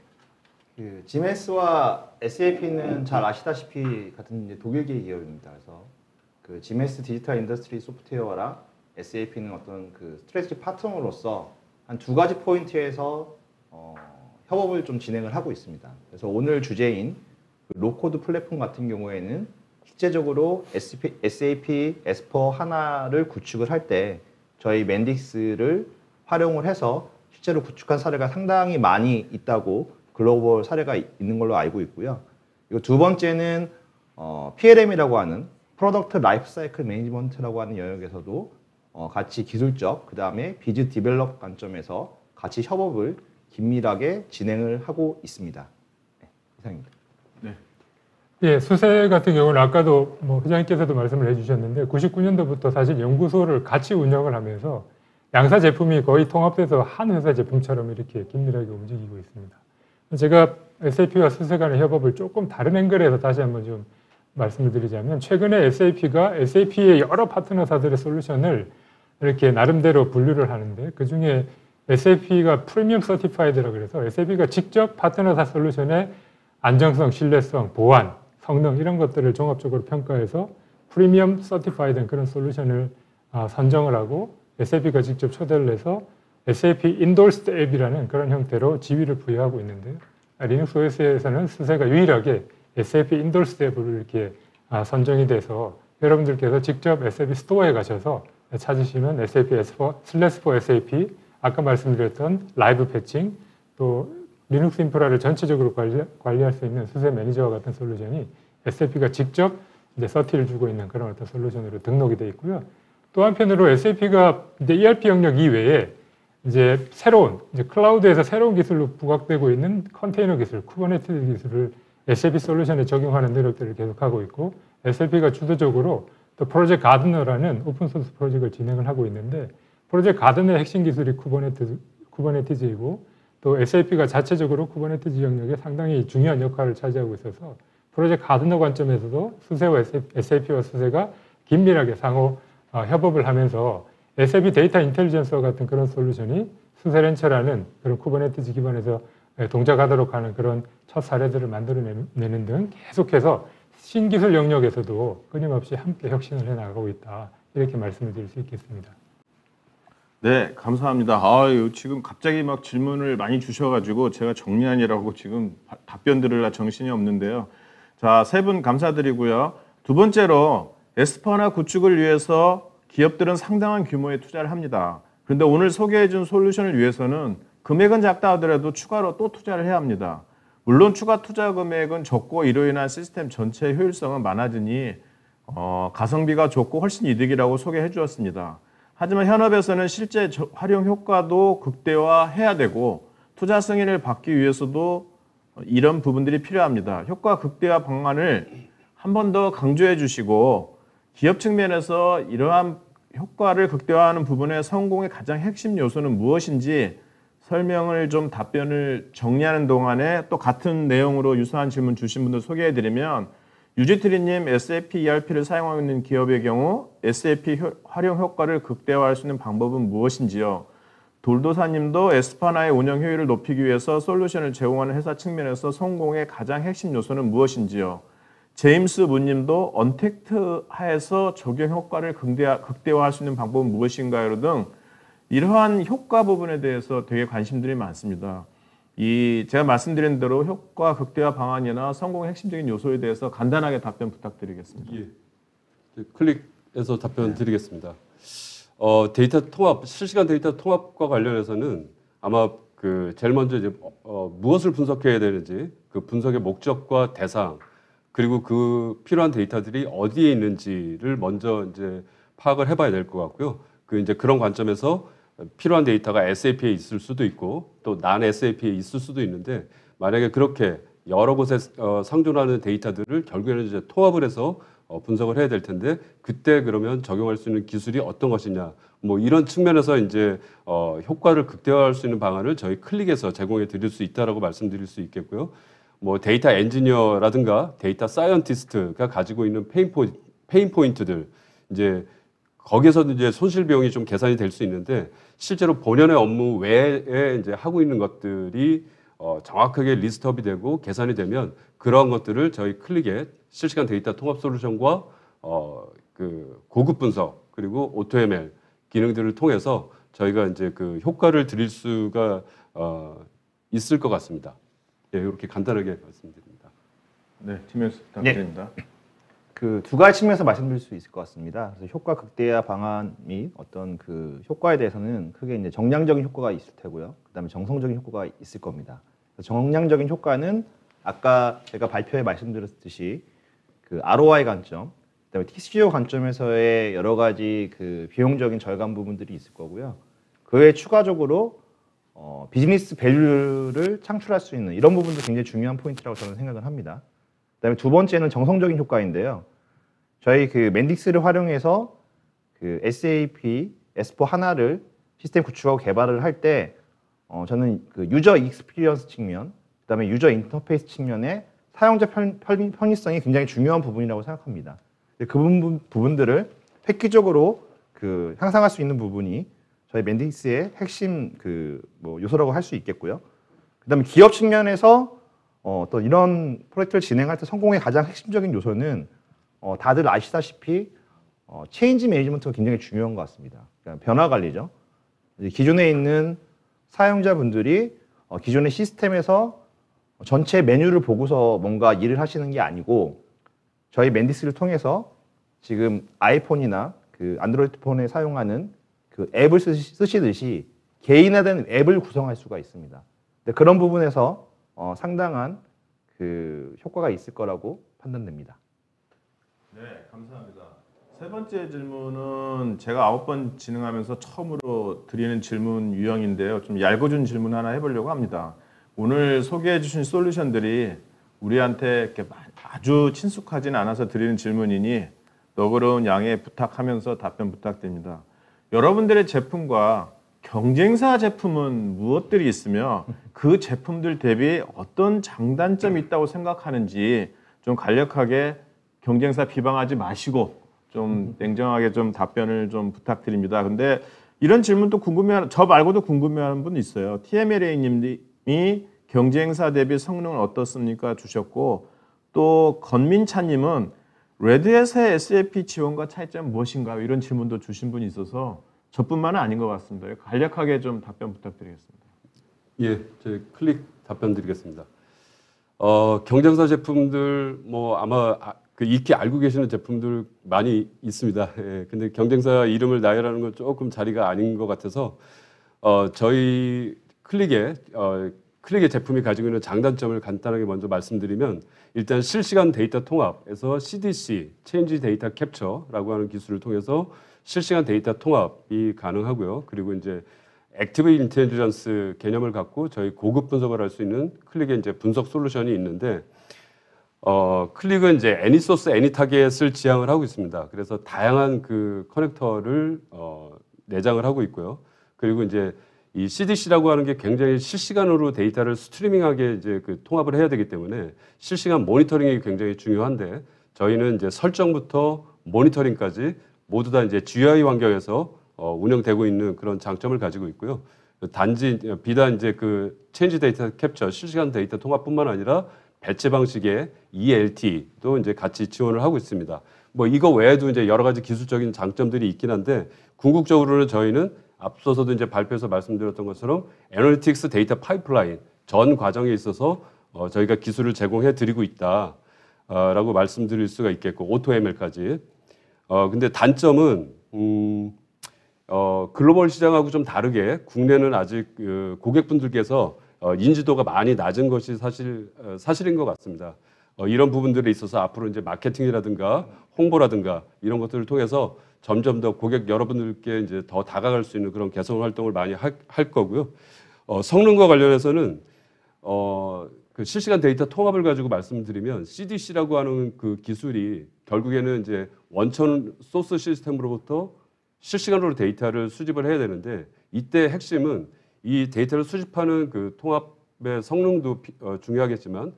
그 지메스와 SAP는 잘 아시다시피 같은 이제 독일계 기업입니다. 그래서 그 지메스 디지털 인더스트리 소프트웨어랑 SAP는 어떤 그 스트레티지 파트너로서 한 두 가지 포인트에서 협업을 좀 진행을 하고 있습니다. 그래서 오늘 주제인 그 로코드 플랫폼 같은 경우에는 실제적으로 SAP S4 하나를 구축을 할 때 저희 맨딕스를 활용을 해서 실제로 구축한 사례가 상당히 많이 있다고 글로벌 사례가 있는 걸로 알고 있고요. 그리고 두 번째는 PLM이라고 하는 프로덕트 라이프 사이클 매니지먼트라고 하는 영역에서도 같이 기술적 그다음에 비즈 디벨롭 관점에서 같이 협업을 긴밀하게 진행을 하고 있습니다. 네, 이상입니다. 네. 예, 수세 같은 경우는 아까도 뭐 회장님께서도 말씀을 해주셨는데 99년도부터 사실 연구소를 같이 운영을 하면서 양사 제품이 거의 통합돼서 한 회사 제품처럼 이렇게 긴밀하게 움직이고 있습니다. 제가 SAP와 수세 간의 협업을 조금 다른 앵글에서 다시 한번 좀 말씀을 드리자면 최근에 SAP가 SAP의 여러 파트너사들의 솔루션을 이렇게 나름대로 분류를 하는데 그중에 SAP가 프리미엄 서티파이드라고 그래서 SAP가 직접 파트너사 솔루션의 안정성, 신뢰성, 보안, 성능 이런 것들을 종합적으로 평가해서 프리미엄 서티파이드는 그런 솔루션을 선정을 하고 SAP가 직접 초대를 해서 SAP Endorsed 앱이라는 그런 형태로 지위를 부여하고 있는데요. 리눅스 OS에서는 수세가 유일하게 SAP Endorsed 앱으로 이렇게 선정이 돼서 여러분들께서 직접 SAP 스토어에 가셔서 찾으시면 SAP S4 SAP 아까 말씀드렸던 라이브 패칭 또 리눅스 인프라를 전체적으로 관리할 수 있는 수세 매니저와 같은 솔루션이 SAP가 직접 이제 서티를 주고 있는 그런 어떤 솔루션으로 등록이 되어 있고요. 또 한편으로 SAP가 이제 ERP 영역 이외에 이제 새로운 이제 클라우드에서 새로운 기술로 부각되고 있는 컨테이너 기술, 쿠버네티스 기술을 SAP 솔루션에 적용하는 노력들을 계속하고 있고 SAP가 주도적으로 또 프로젝트 가드너라는 오픈소스 프로젝트를 진행을 하고 있는데 프로젝트 가드너의 핵심 기술이 쿠버네티즈이고 또 SAP가 자체적으로 쿠버네티즈 영역에 상당히 중요한 역할을 차지하고 있어서 프로젝트 가드너 관점에서도 수세와 SAP와 수세가 긴밀하게 상호 협업을 하면서 SAP 데이터 인텔리전스와 같은 그런 솔루션이 수세렌처라는 그런 쿠버네티즈 기반에서 동작하도록 하는 그런 첫 사례들을 만들어내는 등 계속해서 신기술 영역에서도 끊임없이 함께 혁신을 해나가고 있다. 이렇게 말씀을 드릴 수 있겠습니다. 네, 감사합니다. 지금 갑자기 막 질문을 많이 주셔가지고 제가 정리하느라고 지금 답변 들으려 정신이 없는데요. 자, 세 분 감사드리고요. 두 번째로 S4나 구축을 위해서 기업들은 상당한 규모의 투자를 합니다. 그런데 오늘 소개해준 솔루션을 위해서는 금액은 작다 하더라도 추가로 또 투자를 해야 합니다. 물론 추가 투자 금액은 적고 이로 인한 시스템 전체 효율성은 많아지니 가성비가 좋고 훨씬 이득이라고 소개해 주었습니다. 하지만 현업에서는 실제 활용 효과도 극대화해야 되고 투자 승인을 받기 위해서도 이런 부분들이 필요합니다. 효과 극대화 방안을 한 번 더 강조해 주시고 기업 측면에서 이러한 효과를 극대화하는 부분의 성공의 가장 핵심 요소는 무엇인지 설명을 좀 답변을 정리하는 동안에 또 같은 내용으로 유사한 질문 주신 분들 소개해 드리면 유지트리님 SAP ERP를 사용하고 있는 기업의 경우 SAP 활용 효과를 극대화할 수 있는 방법은 무엇인지요? 돌도사님도 에스파나의 운영 효율을 높이기 위해서 솔루션을 제공하는 회사 측면에서 성공의 가장 핵심 요소는 무엇인지요? 제임스 문님도 언택트 하에서 적용 효과를 극대화할 수 있는 방법은 무엇인가요? 등 이러한 효과 부분에 대해서 되게 관심들이 많습니다. 제가 말씀드린 대로 효과 극대화 방안이나 성공의 핵심적인 요소에 대해서 간단하게 답변 부탁드리겠습니다. 예. 클릭해서 답변 드리겠습니다. 데이터 통합, 실시간 데이터 통합과 관련해서는 아마 그 제일 먼저 이제 무엇을 분석해야 되는지 그 분석의 목적과 대상 그리고 그 필요한 데이터들이 어디에 있는지를 먼저 이제 파악을 해봐야 될 것 같고요. 그 이제 그런 관점에서 필요한 데이터가 SAP에 있을 수도 있고 또 난 SAP에 있을 수도 있는데 만약에 그렇게 여러 곳에 상존하는 데이터들을 결국에는 이제 통합을 해서 분석을 해야 될 텐데 그때 그러면 적용할 수 있는 기술이 어떤 것이냐 뭐 이런 측면에서 이제 효과를 극대화할 수 있는 방안을 저희 클릭에서 제공해 드릴 수 있다라고 말씀드릴 수 있겠고요. 뭐 데이터 엔지니어라든가 데이터 사이언티스트가 가지고 있는 페인 포인트들 이제 거기에서 이제 손실 비용이 좀 계산이 될 수 있는데 실제로 본연의 업무 외에 이제 하고 있는 것들이 정확하게 리스트업이 되고 계산이 되면 그러한 것들을 저희 클릭에 실시간 데이터 통합 솔루션과 그 고급 분석 그리고 AutoML 기능들을 통해서 저희가 이제 그 효과를 드릴 수가 있을 것 같습니다. 예, 이렇게 간단하게 말씀드립니다. 네, 팀에서 부탁드립니다. 그 두 가지 측면에서 말씀드릴 수 있을 것 같습니다. 그래서 효과 극대화 방안 및 어떤 그 효과에 대해서는 크게 이제 정량적인 효과가 있을 테고요. 그다음에 정성적인 효과가 있을 겁니다. 정량적인 효과는 아까 제가 발표에 말씀드렸듯이 그 ROI 관점, 그다음에 TCO 관점에서의 여러 가지 그 비용적인 절감 부분들이 있을 거고요. 그 외에 추가적으로 비즈니스 밸류를 창출할 수 있는 이런 부분도 굉장히 중요한 포인트라고 저는 생각을 합니다. 그다음에 두 번째는 정성적인 효과인데요. 저희 그 맨딕스를 활용해서 그 SAP S4 하나를 시스템 구축하고 개발을 할 때 저는 그 유저 익스피리언스 측면, 그다음에 유저 인터페이스 측면에 사용자 편의성이 굉장히 중요한 부분이라고 생각합니다. 그 부분들을 획기적으로 그 향상할 수 있는 부분이 저희 맨딕스의 핵심 그 뭐 요소라고 할 수 있겠고요. 그다음에 기업 측면에서 또 이런 프로젝트를 진행할 때 성공의 가장 핵심적인 요소는 다들 아시다시피 체인지 매니지먼트가 굉장히 중요한 것 같습니다. 그러니까 변화 관리죠. 기존에 있는 사용자분들이 기존의 시스템에서 전체 메뉴를 보고서 뭔가 일을 하시는 게 아니고 저희 맨디스를 통해서 지금 아이폰이나 그 안드로이드 폰에 사용하는 그 앱을 쓰시듯이 개인화된 앱을 구성할 수가 있습니다. 그런 부분에서 상당한 그 효과가 있을 거라고 판단됩니다. 네, 감사합니다. 세 번째 질문은 제가 9번 진행하면서 처음으로 드리는 질문 유형인데요. 좀 얇아진 질문 하나 해보려고 합니다. 오늘 소개해 주신 솔루션들이 우리한테 이렇게 아주 친숙하진 않아서 드리는 질문이니 너그러운 양해 부탁하면서 답변 부탁드립니다. 여러분들의 제품과 경쟁사 제품은 무엇들이 있으며 그 제품들 대비 어떤 장단점이 있다고 생각하는지 좀 간략하게 경쟁사 비방하지 마시고 좀 냉정하게 좀 답변을 좀 부탁드립니다. 근데 이런 질문도 궁금해하는, 저 말고도 궁금해하는 분 있어요. TMLA 님이 경쟁사 대비 성능은 어떻습니까? 주셨고 또 건민차 님은 레드햇의 SAP 지원과 차이점은 무엇인가요? 이런 질문도 주신 분이 있어서 저뿐만은 아닌 것 같습니다. 간략하게 좀 답변 부탁드리겠습니다. 예, 제 클릭 답변 드리겠습니다. 경쟁사 제품들 뭐 아마 그 익히 알고 계시는 제품들 많이 있습니다. 예, 근데 경쟁사 이름을 나열하는 건 조금 자리가 아닌 것 같아서 저희 클릭의 제품이 가지고 있는 장단점을 간단하게 먼저 말씀드리면 일단 실시간 데이터 통합에서 CDC, 체인지 데이터 캡처라고 하는 기술을 통해서 실시간 데이터 통합이 가능하고요. 그리고 이제 액티브 인텔리전스 개념을 갖고 저희 고급 분석을 할 수 있는 클릭의 이제 분석 솔루션이 있는데 클릭은 이제 애니 소스, 애니 타겟을 지향을 하고 있습니다. 그래서 다양한 그 커넥터를 내장을 하고 있고요. 그리고 이제 이 CDC라고 하는 게 굉장히 실시간으로 데이터를 스트리밍하게 이제 그 통합을 해야 되기 때문에 실시간 모니터링이 굉장히 중요한데 저희는 이제 설정부터 모니터링까지 모두 다 이제 GUI 환경에서 운영되고 있는 그런 장점을 가지고 있고요. 단지 비단 이제 그 체인지 데이터 캡처, 실시간 데이터 통합뿐만 아니라 배치 방식의 ELT도 이제 같이 지원을 하고 있습니다. 뭐 이거 외에도 이제 여러 가지 기술적인 장점들이 있긴 한데 궁극적으로는 저희는 앞서서도 이제 발표에서 말씀드렸던 것처럼 애널리틱스 데이터 파이프라인 전 과정에 있어서 저희가 기술을 제공해 드리고 있다라고 말씀드릴 수가 있겠고 오토ML까지. 근데 단점은 글로벌 시장하고 좀 다르게 국내는 아직 그 고객분들께서 인지도가 많이 낮은 것이 사실인 것 같습니다. 이런 부분들에 있어서 앞으로 이제 마케팅이라든가 홍보라든가 이런 것들을 통해서 점점 더 고객 여러분들께 이제 더 다가갈 수 있는 그런 개선 활동을 많이 할 거고요. 성능과 관련해서는 그 실시간 데이터 통합을 가지고 말씀드리면 CDC라고 하는 그 기술이 결국에는 이제 원천 소스 시스템으로부터 실시간으로 데이터를 수집을 해야 되는데 이때 핵심은 이 데이터를 수집하는 그 통합의 성능도 중요하겠지만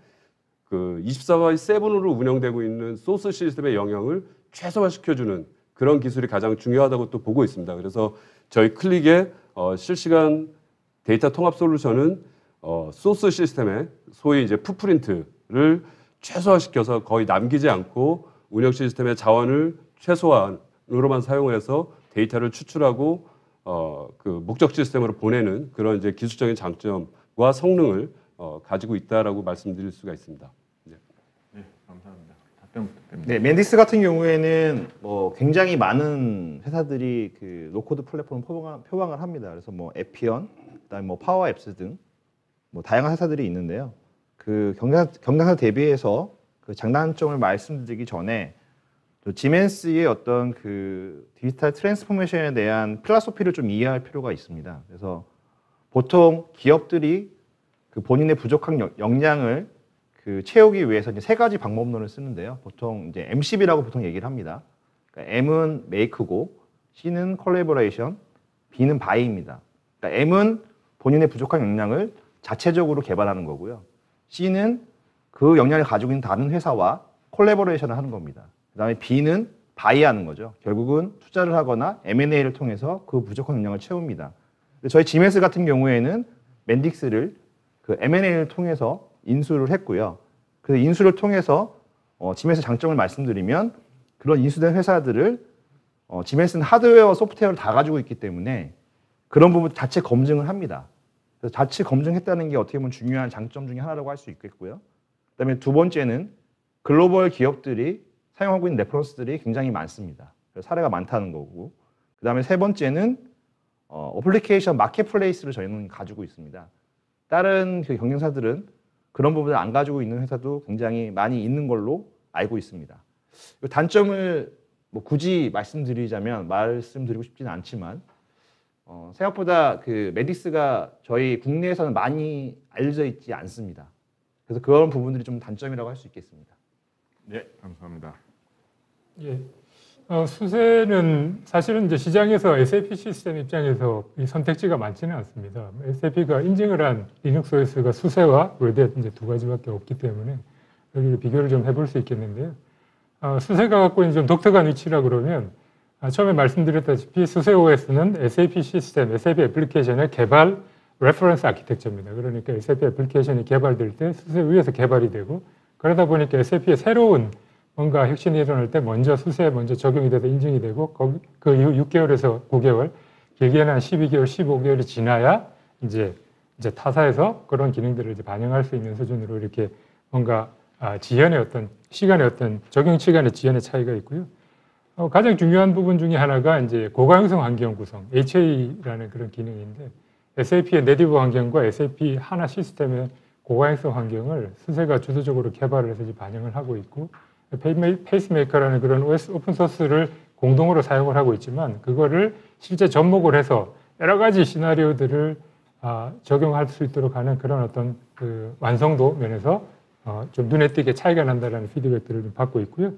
그 24/7으로 운영되고 있는 소스 시스템의 영향을 최소화시켜주는 그런 기술이 가장 중요하다고 또 보고 있습니다. 그래서 저희 클릭의 실시간 데이터 통합 솔루션은 소스 시스템의 소위 이제 풋프린트를 최소화시켜서 거의 남기지 않고 운영 시스템의 자원을 최소한으로만 사용을 해서 데이터를 추출하고 그 목적 시스템으로 보내는 그런 이제 기술적인 장점과 성능을 가지고 있다라고 말씀드릴 수가 있습니다. 네, 감사합니다. 답변 부탁드립니다. 네, 멘딕스 같은 경우에는 뭐 굉장히 많은 회사들이 그 노코드 플랫폼 표방을 합니다. 그래서 뭐 에피언, 그다음에 뭐 파워앱스 등 뭐 다양한 회사들이 있는데요. 그 경쟁사 대비해서 그 장단점을 말씀드리기 전에 지멘스의 어떤 그 디지털 트랜스포메이션에 대한 필라소피를 좀 이해할 필요가 있습니다. 그래서 보통 기업들이 그 본인의 부족한 역량을 그 채우기 위해서 이제 세 가지 방법론을 쓰는데요. 보통 이제 MCB라고 보통 얘기를 합니다. 그러니까 M은 메이크고, C는 콜래보레이션, B는 바이입니다. 그러니까 M은 본인의 부족한 역량을 자체적으로 개발하는 거고요. C는 그 역량을 가지고 있는 다른 회사와 콜래보레이션을 하는 겁니다. 그다음에 B는 바이하는 거죠. 결국은 투자를 하거나 M&A를 통해서 그 부족한 역량을 채웁니다. 저희 지멘스 같은 경우에는 멘딕스를 그 M&A를 통해서 인수를 했고요. 그 인수를 통해서 지멘스 장점을 말씀드리면 그런 인수된 회사들을 지멘스는 하드웨어와 소프트웨어를 다 가지고 있기 때문에 그런 부분 자체 검증을 합니다. 그래서 자체 검증했다는 게 어떻게 보면 중요한 장점 중에 하나라고 할 수 있겠고요. 그다음에 두 번째는 글로벌 기업들이 사용하고 있는 레퍼런스들이 굉장히 많습니다. 그래서 사례가 많다는 거고. 그다음에 세 번째는 어플리케이션 마켓플레이스를 저희는 가지고 있습니다. 다른 그 경쟁사들은 그런 부분을 안 가지고 있는 회사도 굉장히 많이 있는 걸로 알고 있습니다. 단점을 뭐 굳이 말씀드리고 싶지는 않지만 생각보다 그 멘딕스가 저희 국내에서는 많이 알려져 있지 않습니다. 그래서 그런 부분들이 좀 단점이라고 할 수 있겠습니다. 네, 감사합니다. 예. 수세는 사실은 이제 시장에서 SAP 시스템 입장에서 이 선택지가 많지는 않습니다. SAP가 인증을 한 리눅스 OS가 수세와 레드 이제 두 가지밖에 없기 때문에 여기 비교를 좀 해볼 수 있겠는데요. 수세가 갖고 있는 좀 독특한 위치라 그러면 처음에 말씀드렸다시피 수세 OS는 SAP 시스템, SAP 애플리케이션의 개발 레퍼런스 아키텍처입니다. 그러니까 SAP 애플리케이션이 개발될 때 수세 위에서 개발이 되고 그러다 보니까 SAP의 새로운 뭔가 혁신이 일어날 때 먼저 수세에 먼저 적용이 돼서 인증이 되고 그 이후 6개월에서 9개월, 길게는 한 12개월, 15개월이 지나야 이제 타사에서 그런 기능들을 이제 반영할 수 있는 수준으로 이렇게 뭔가 지연의 어떤 시간의 어떤 적용 시간의 지연의 차이가 있고요. 가장 중요한 부분 중에 하나가 이제 고가용성 환경 구성, HA라는 그런 기능인데 SAP의 네티브 환경과 SAP 하나 시스템의 고가용성 환경을 수세가 주도적으로 개발을 해서 반영을 하고 있고 페이스메이커라는 그런 OS 오픈소스를 공동으로 사용을 하고 있지만 그거를 실제 접목을 해서 여러 가지 시나리오들을 적용할 수 있도록 하는 그런 어떤 그 완성도 면에서 좀 눈에 띄게 차이가 난다라는 피드백들을 좀 받고 있고요.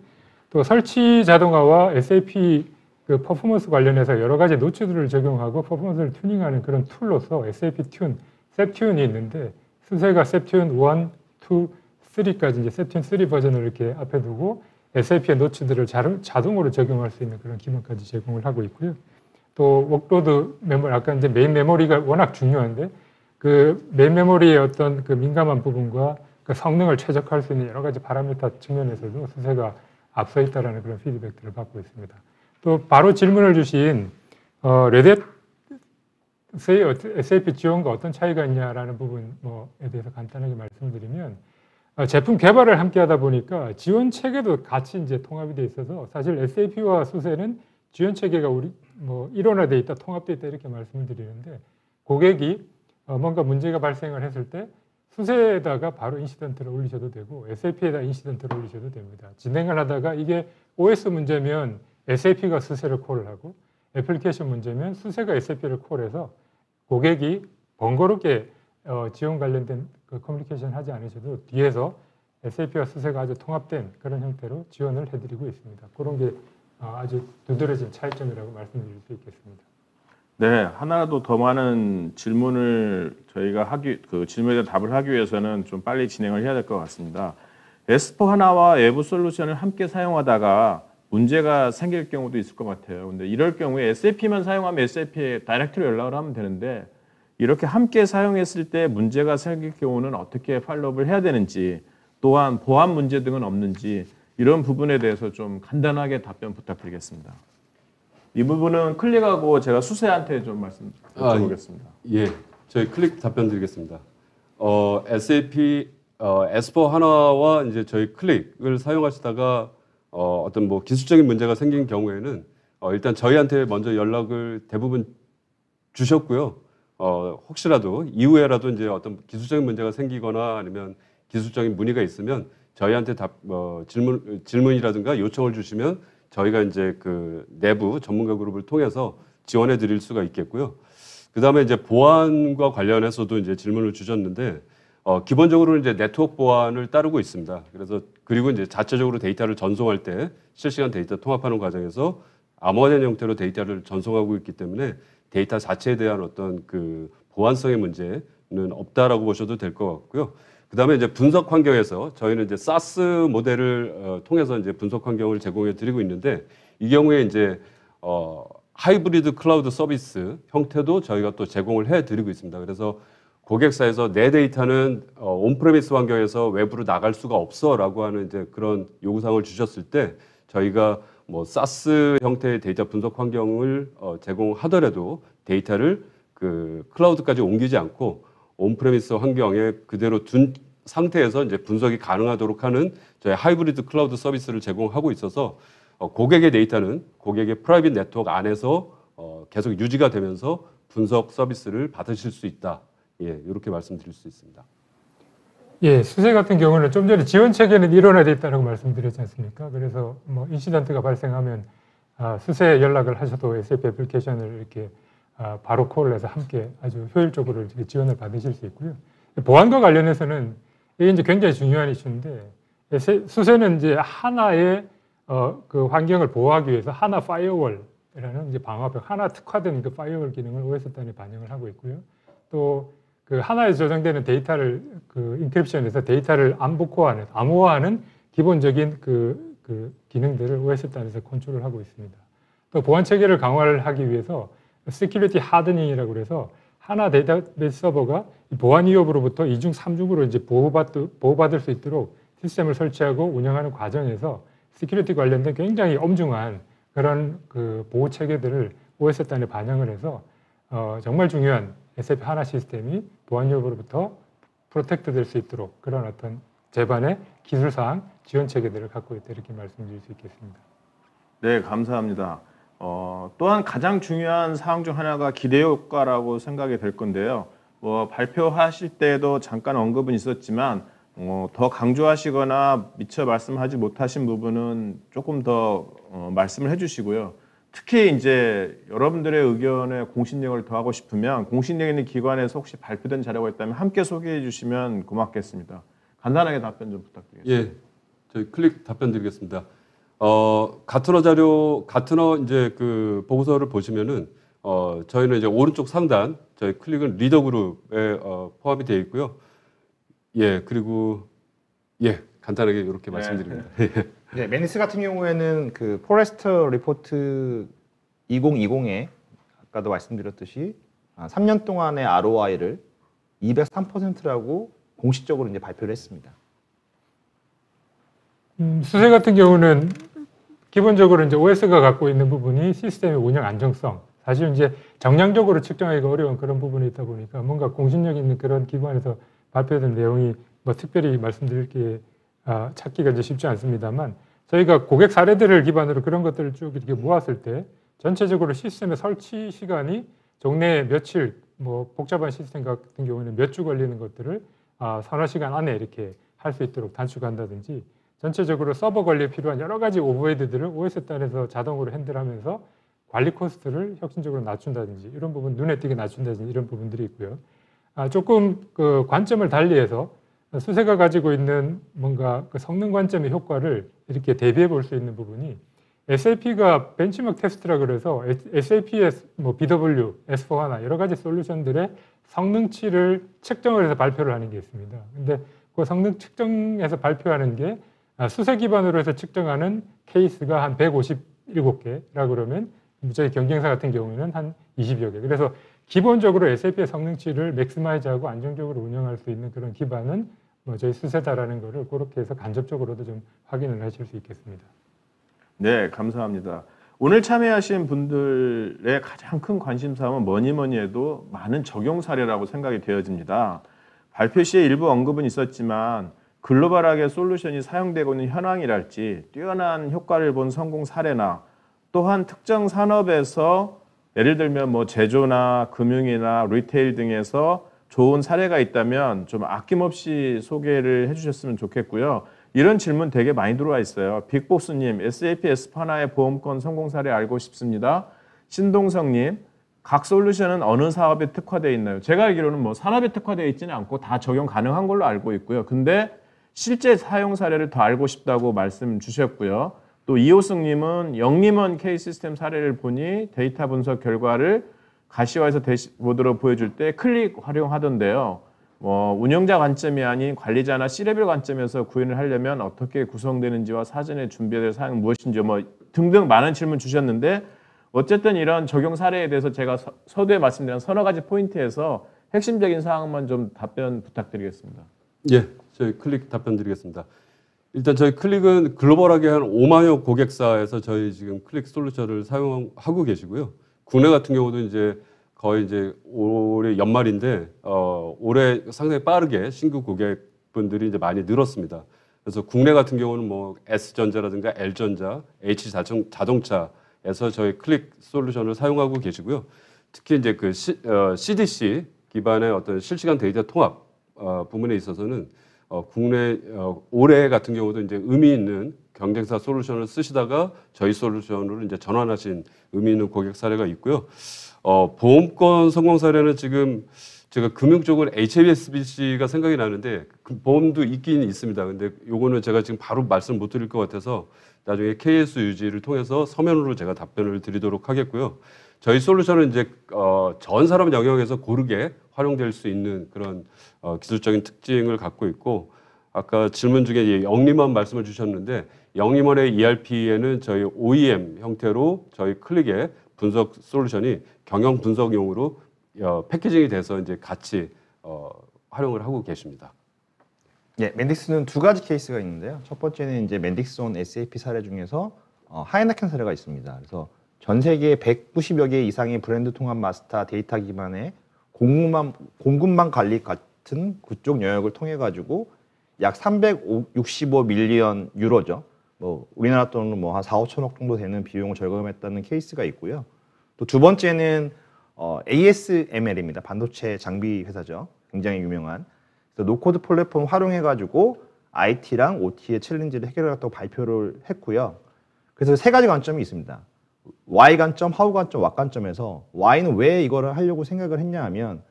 또 설치 자동화와 SAP 그 퍼포먼스 관련해서 여러 가지 노츠들을 적용하고 퍼포먼스를 튜닝하는 그런 툴로서 SAP 튠, 셉튠이 있는데 수세가 셉튠 1, 2, 3까지 이제 셉튠 3 버전을 이렇게 앞에 두고 SAP의 노츠들을 자동으로 적용할 수 있는 그런 기능까지 제공을 하고 있고요. 또 워크로드 메모리, 아까 이제 메인 메모리가 워낙 중요한데 그 메인 메모리의 어떤 그 민감한 부분과 그 성능을 최적화할 수 있는 여러 가지 파라미터 측면에서도 수세가 앞서 있다라는 그런 피드백들을 받고 있습니다. 또 바로 질문을 주신 레드햇 SAP 지원과 어떤 차이가 있냐라는 부분에 대해서 간단하게 말씀드리면 제품 개발을 함께 하다 보니까 지원 체계도 같이 이제 통합이 돼 있어서 사실 SAP와 수세는 지원 체계가 우리 일원화돼 있다, 통합돼 있다 이렇게 말씀을 드리는데 고객이 뭔가 문제가 발생을 했을 때 수세에다가 바로 인시던트를 올리셔도 되고 SAP에다 인시던트를 올리셔도 됩니다. 진행을 하다가 이게 OS 문제면 SAP가 수세를 콜을 하고 애플리케이션 문제면 수세가 SAP를 콜해서 고객이 번거롭게 지원 관련된 그 커뮤니케이션 하지 않으셔도 뒤에서 SAP와 수세가 아주 통합된 그런 형태로 지원을 해드리고 있습니다. 그런 게 아주 두드러진 차이점이라고 말씀드릴 수 있겠습니다. 네, 하나라도 더 많은 질문을 저희가 그 질문에 대한 답을 하기 위해서는 좀 빨리 진행을 해야 될 것 같습니다. S4하나와 외부 솔루션을 함께 사용하다가 문제가 생길 경우도 있을 것 같아요. 근데 이럴 경우에 SAP만 사용하면 SAP에 다이렉트로 연락을 하면 되는데 이렇게 함께 사용했을 때 문제가 생길 경우는 어떻게 팔로우를 해야 되는지 또한 보안 문제 등은 없는지 이런 부분에 대해서 좀 간단하게 답변 부탁드리겠습니다. 이 부분은 클릭하고 제가 수세한테 좀 말씀 드려보겠습니다. 예, 저희 클릭 답변 드리겠습니다. SAP S4 하나와 이제 저희 클릭을 사용하시다가 어떤 뭐 기술적인 문제가 생긴 경우에는 일단 저희한테 먼저 연락을 대부분 주셨고요. 혹시라도 이후에라도 이제 어떤 기술적인 문제가 생기거나 아니면 기술적인 문의가 있으면 저희한테 질문이라든가 요청을 주시면 저희가 이제 그 내부 전문가 그룹을 통해서 지원해 드릴 수가 있겠고요. 그다음에 이제 보안과 관련해서도 이제 질문을 주셨는데 기본적으로 이제 네트워크 보안을 따르고 있습니다. 그래서 그리고 이제 자체적으로 데이터를 전송할 때 실시간 데이터 통합하는 과정에서 암호화된 형태로 데이터를 전송하고 있기 때문에 데이터 자체에 대한 어떤 그 보안성의 문제는 없다라고 보셔도 될 것 같고요. 그다음에 이제 분석 환경에서 저희는 이제 SaaS 모델을 통해서 이제 분석 환경을 제공해 드리고 있는데 이 경우에 이제 하이브리드 클라우드 서비스 형태도 저희가 또 제공을 해 드리고 있습니다. 그래서 고객사에서 내 데이터는 온프레미스 환경에서 외부로 나갈 수가 없어라고 하는 이제 그런 요구사항을 주셨을 때 저희가 뭐 SaaS 형태의 데이터 분석 환경을 제공하더라도 데이터를 그 클라우드까지 옮기지 않고 온프레미스 환경에 그대로 둔 상태에서 이제 분석이 가능하도록 하는 저희 하이브리드 클라우드 서비스를 제공하고 있어서 고객의 데이터는 고객의 프라이빗 네트워크 안에서 계속 유지가 되면서 분석 서비스를 받으실 수 있다. 예, 이렇게 말씀드릴 수 있습니다. 예, 수세 같은 경우는 좀 전에 지원 체계는 일원화되어 있다고 말씀드렸지 않습니까? 그래서 뭐 인시던트가 발생하면 수세에 연락을 하셔도 SAP 애플리케이션을 이렇게 바로 콜을 해서 함께 아주 효율적으로 이렇게 지원을 받으실 수 있고요. 보안과 관련해서는 이게 이제 굉장히 중요한 이슈인데 수세는 이제 하나의 그 환경을 보호하기 위해서 하나 파이어월이라는 이제 방화벽 하나 특화된 그 파이어월 기능을 OS 단에 반영을 하고 있고요. 또 그 하나에 저장되는 데이터를 그 인크립션에서 데이터를 암호화하는 기본적인 그 기능들을 OS 단에서 컨트롤을 하고 있습니다. 또 보안 체계를 강화를 하기 위해서 시큐리티 하드닝이라고 그래서 하나 데이터베이스 서버가 보안 위협으로부터 2중, 3중으로 이제 보호받을 수 있도록 시스템을 설치하고 운영하는 과정에서 시큐리티 관련된 굉장히 엄중한 그런 그 보호 체계들을 OS 단에 반영을 해서 정말 중요한 SAP 하나 시스템이 보안 위협으로부터 프로텍트 될 수 있도록 그런 어떤 제반의 기술사항 지원 체계들을 갖고 있다 이렇게 말씀드릴 수 있겠습니다. 네, 감사합니다. 또한 가장 중요한 사항 중 하나가 기대 효과라고 생각이 될 건데요. 발표하실 때도 잠깐 언급은 있었지만 더 강조하시거나 미처 말씀하지 못하신 부분은 조금 더 말씀을 해주시고요. 특히 이제 여러분들의 의견에 공신력을 더하고 싶으면 공신력 있는 기관에서 혹시 발표된 자료가 있다면 함께 소개해 주시면 고맙겠습니다. 간단하게 답변 좀 부탁드리겠습니다. 예, 저희 클릭 답변 드리겠습니다. 가트너 이제 그 보고서를 보시면은 저희는 이제 오른쪽 상단 저희 클릭은 리더 그룹에 포함이 되어 있고요. 예, 그리고 예, 간단하게 이렇게 말씀드립니다. 네, 맨디스 같은 경우에는 그 포레스터 리포트 2020에 아까도 말씀드렸듯이 3년 동안의 ROI를 203%라고 공식적으로 이제 발표를 했습니다. 수세 같은 경우는 기본적으로 이제 OS가 갖고 있는 부분이 시스템의 운영 안정성, 사실 이제 정량적으로 측정하기가 어려운 그런 부분이 있다 보니까 뭔가 공신력 있는 그런 기관에서 발표된 내용이 뭐 특별히 말씀드릴 게 찾기가 이제 쉽지 않습니다만, 저희가 고객 사례들을 기반으로 그런 것들을 쭉 이렇게 모았을 때 전체적으로 시스템의 설치 시간이 종래 며칠, 뭐 복잡한 시스템 같은 경우는 몇 주 걸리는 것들을 서너 시간 안에 이렇게 할 수 있도록 단축한다든지, 전체적으로 서버 관리에 필요한 여러 가지 오버헤드들을 OS 단에서 자동으로 핸들하면서 관리 코스트를 혁신적으로 낮춘다든지, 이런 부분 눈에 띄게 낮춘다든지 이런 부분들이 있고요. 조금 그 관점을 달리해서 수세가 가지고 있는 뭔가 그 성능 관점의 효과를 이렇게 대비해 볼 수 있는 부분이, SAP가 벤치마크 테스트라 그래서 SAP의 뭐 BW, S4HANA 여러 가지 솔루션들의 성능치를 측정을 해서 발표를 하는 게 있습니다. 근데 그 성능 측정해서 발표하는 게 수세 기반으로 해서 측정하는 케이스가 한 157개라 그러면 저희 경쟁사 같은 경우에는 한 20여 개. 그래서 기본적으로 SAP의 성능치를 맥시마이즈하고 안정적으로 운영할 수 있는 그런 기반은 뭐 저희 수세다라는 거를 그렇게 해서 간접적으로도 좀 확인을 하실 수 있겠습니다. 네, 감사합니다. 오늘 참여하신 분들의 가장 큰 관심사는 뭐니 해도 많은 적용 사례라고 생각이 되어집니다. 발표 시에 일부 언급은 있었지만 글로벌하게 솔루션이 사용되고 있는 현황이랄지 뛰어난 효과를 본 성공 사례나, 또한 특정 산업에서 예를 들면 뭐 제조나 금융이나 리테일 등에서 좋은 사례가 있다면 좀 아낌없이 소개를 해주셨으면 좋겠고요. 이런 질문 되게 많이 들어와 있어요. 빅보스님, SAP S4HANA의 보험권 성공 사례 알고 싶습니다. 신동성님, 각 솔루션은 어느 사업에 특화되어 있나요? 제가 알기로는 뭐 산업에 특화되어 있지는 않고 다 적용 가능한 걸로 알고 있고요. 근데 실제 사용 사례를 더 알고 싶다고 말씀 주셨고요. 또 이호승님은 영림원 K시스템 사례를 보니 데이터 분석 결과를 가시화해서 대시보드로 보여줄 때 클릭 활용하던데요. 운영자 관점이 아닌 관리자나 C레벨 관점에서 구현을 하려면 어떻게 구성되는지와 사전에 준비해야 될 사항은 무엇인지 등등 많은 질문 주셨는데, 어쨌든 이런 적용 사례에 대해서 제가 서두에 말씀드린 서너 가지 포인트에서 핵심적인 사항만 좀 답변 부탁드리겠습니다. 예, 저희 클릭 답변 드리겠습니다. 일단 저희 클릭은 글로벌하게 한 5만여 고객사에서 저희 지금 클릭 솔루션을 사용하고 계시고요. 국내 같은 경우도 이제 거의 이제 올해 연말인데 올해 상당히 빠르게 신규 고객분들이 이제 많이 늘었습니다. 그래서 국내 같은 경우는 뭐 S전자라든가 L전자, H자동차에서 저희 클릭 솔루션을 사용하고 계시고요. 특히 이제 그 CDC 기반의 어떤 실시간 데이터 통합 부분에 있어서는 국내 올해 같은 경우도 이제 의미 있는 경쟁사 솔루션을 쓰시다가 저희 솔루션으로 이제 전환하신 의미 있는 고객 사례가 있고요. 보험권 성공 사례는 지금 제가 금융 쪽은 HSBC가 생각이 나는데 보험도 있긴 있습니다. 근데 요거는 제가 지금 바로 말씀 못 드릴 것 같아서 나중에 KSUG를 통해서 서면으로 제가 답변을 드리도록 하겠고요. 저희 솔루션은 이제 전 산업 영역에서 고르게 활용될 수 있는 그런 기술적인 특징을 갖고 있고, 아까 질문 중에 영림원 말씀을 주셨는데 영림원의 ERP에는 저희 OEM 형태로 저희 클릭의 분석 솔루션이 경영 분석용으로 패키징이 돼서 이제 같이 활용을 하고 계십니다. 네, 맨딕스는 두 가지 케이스가 있는데요. 첫 번째는 이제 맨딕스 온 SAP 사례 중에서 하이나켄 사례가 있습니다. 그래서 전 세계 190여 개 이상의 브랜드 통합 마스터 데이터 기반의 공급망 관리 같은 그쪽 영역을 통해 가지고 약 365 밀리언 유로죠. 뭐 우리나라 돈으로 뭐 한 4, 5천억 정도 되는 비용을 절감했다는 케이스가 있고요. 또 두 번째는 ASML입니다. 반도체 장비 회사죠. 굉장히 유명한. 그래서 노코드 플랫폼 활용해 가지고 IT랑 OT의 챌린지를 해결하겠다고 발표를 했고요. 그래서 세 가지 관점이 있습니다. Y 관점, 하우 관점, 왓 관점에서 Y는 왜 이거를 하려고 생각을 했냐 하면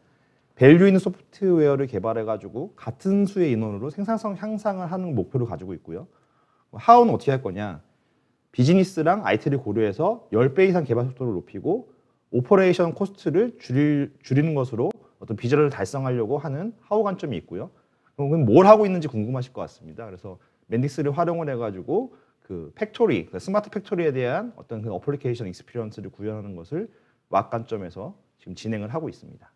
밸류 있는 소프트웨어를 개발해가지고 같은 수의 인원으로 생산성 향상을 하는 목표를 가지고 있고요. 하우는 어떻게 할 거냐? 비즈니스랑 IT를 고려해서 10배 이상 개발 속도를 높이고 오퍼레이션 코스트를 줄이는 것으로 어떤 비전을 달성하려고 하는 하우 관점이 있고요. 그럼 뭘 하고 있는지 궁금하실 것 같습니다. 그래서 멘딕스를 활용을 해가지고 그 팩토리, 스마트 팩토리에 대한 어떤 그 어플리케이션 익스피리언스를 구현하는 것을 왓 관점에서 지금 진행을 하고 있습니다.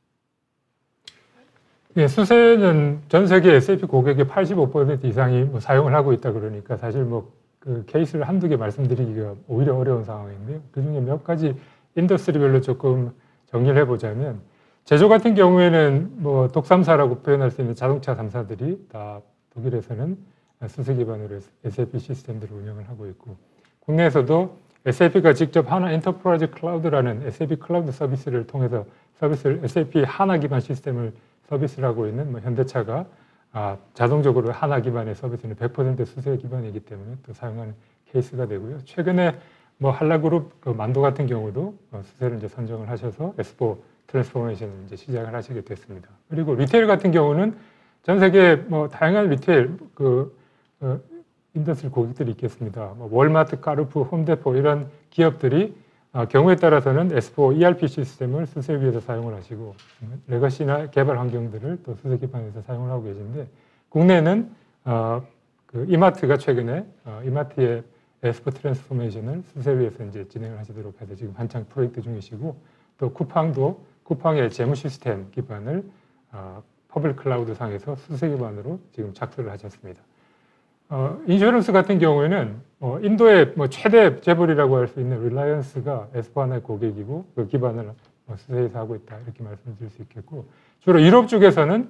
예, 수세는 전 세계 SAP 고객의 85% 이상이 뭐 사용을 하고 있다 그러니까 사실 뭐 그 케이스를 한두 개 말씀드리기가 오히려 어려운 상황인데요. 그중에 몇 가지 인더스트리별로 조금 정리를 해보자면 제조 같은 경우에는 뭐 독3사라고 표현할 수 있는 자동차 3사들이 다 독일에서는 수세 기반으로 SAP 시스템들을 운영을 하고 있고 국내에서도 SAP가 직접 하나 엔터프라이즈 클라우드라는 SAP 클라우드 서비스를 통해서 SAP 하나 기반 시스템을 서비스를 하고 있는 뭐 현대차가 자동적으로 하나 기반의 서비스는 100% 수세 기반이기 때문에 또 사용하는 케이스가 되고요. 최근에 뭐 한라그룹 그 만도 같은 경우도 수세를 이제 선정을 하셔서 S4 트랜스포메이션을 이제 시작을 하시게 됐습니다. 그리고 리테일 같은 경우는 전 세계 뭐 다양한 리테일 인더스트리 고객들이 있겠습니다. 뭐 월마트, 카르푸, 홈데포 이런 기업들이 경우에 따라서는 S4 ERP 시스템을 수세 위에서 사용을 하시고 레거시나 개발 환경들을 또 수세 기반에서 사용을 하고 계신데 국내는 그 이마트가 최근에 이마트의 S4 트랜스포메이션을 수세 위에서 이제 진행을 하시도록 해서 지금 한창 프로젝트 중이시고 또 쿠팡의 재무 시스템 기반을 퍼블릭 클라우드 상에서 수세 기반으로 지금 착수를 하셨습니다. 인슈런스 같은 경우에는 인도의 뭐 최대 재벌이라고 할 수 있는 릴라이언스가 S4하나의 고객이고 그 기반을 수세에서 하고 있다 이렇게 말씀드릴 수 있겠고 주로 유럽 쪽에서는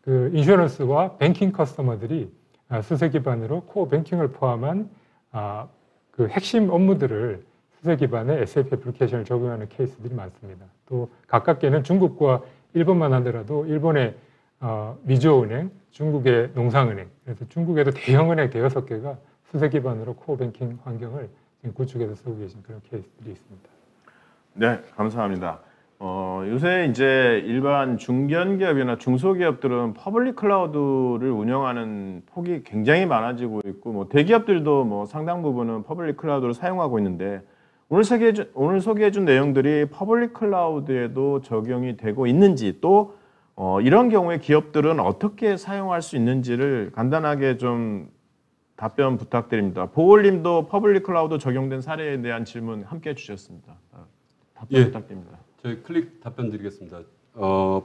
인슈런스와 뱅킹 커스터머들이 수세 기반으로 코어 뱅킹을 포함한 그 핵심 업무들을 수세 기반의 SAP 애플리케이션을 적용하는 케이스들이 많습니다. 또 가깝게는 중국과 일본만 하더라도 일본의 미주어은행, 중국의 농상은행, 그래서 중국에도 대형은행 6개가 수세 기반으로 코어 뱅킹 환경을 지금 구축해서 쓰고 계신 그런 케이스들이 있습니다. 네, 감사합니다. 요새 이제 일반 중견기업이나 중소기업들은 퍼블릭 클라우드를 운영하는 폭이 굉장히 많아지고 있고, 뭐 대기업들도 뭐 상당 부분은 퍼블릭 클라우드를 사용하고 있는데 오늘 소개해준 내용들이 퍼블릭 클라우드에도 적용이 되고 있는지 또 이런 경우에 기업들은 어떻게 사용할 수 있는지를 간단하게 좀 답변 부탁드립니다. 보올님도 퍼블릭 클라우드 적용된 사례에 대한 질문 함께 해주셨습니다. 답변 부탁드립니다. 저희 클릭 답변 드리겠습니다.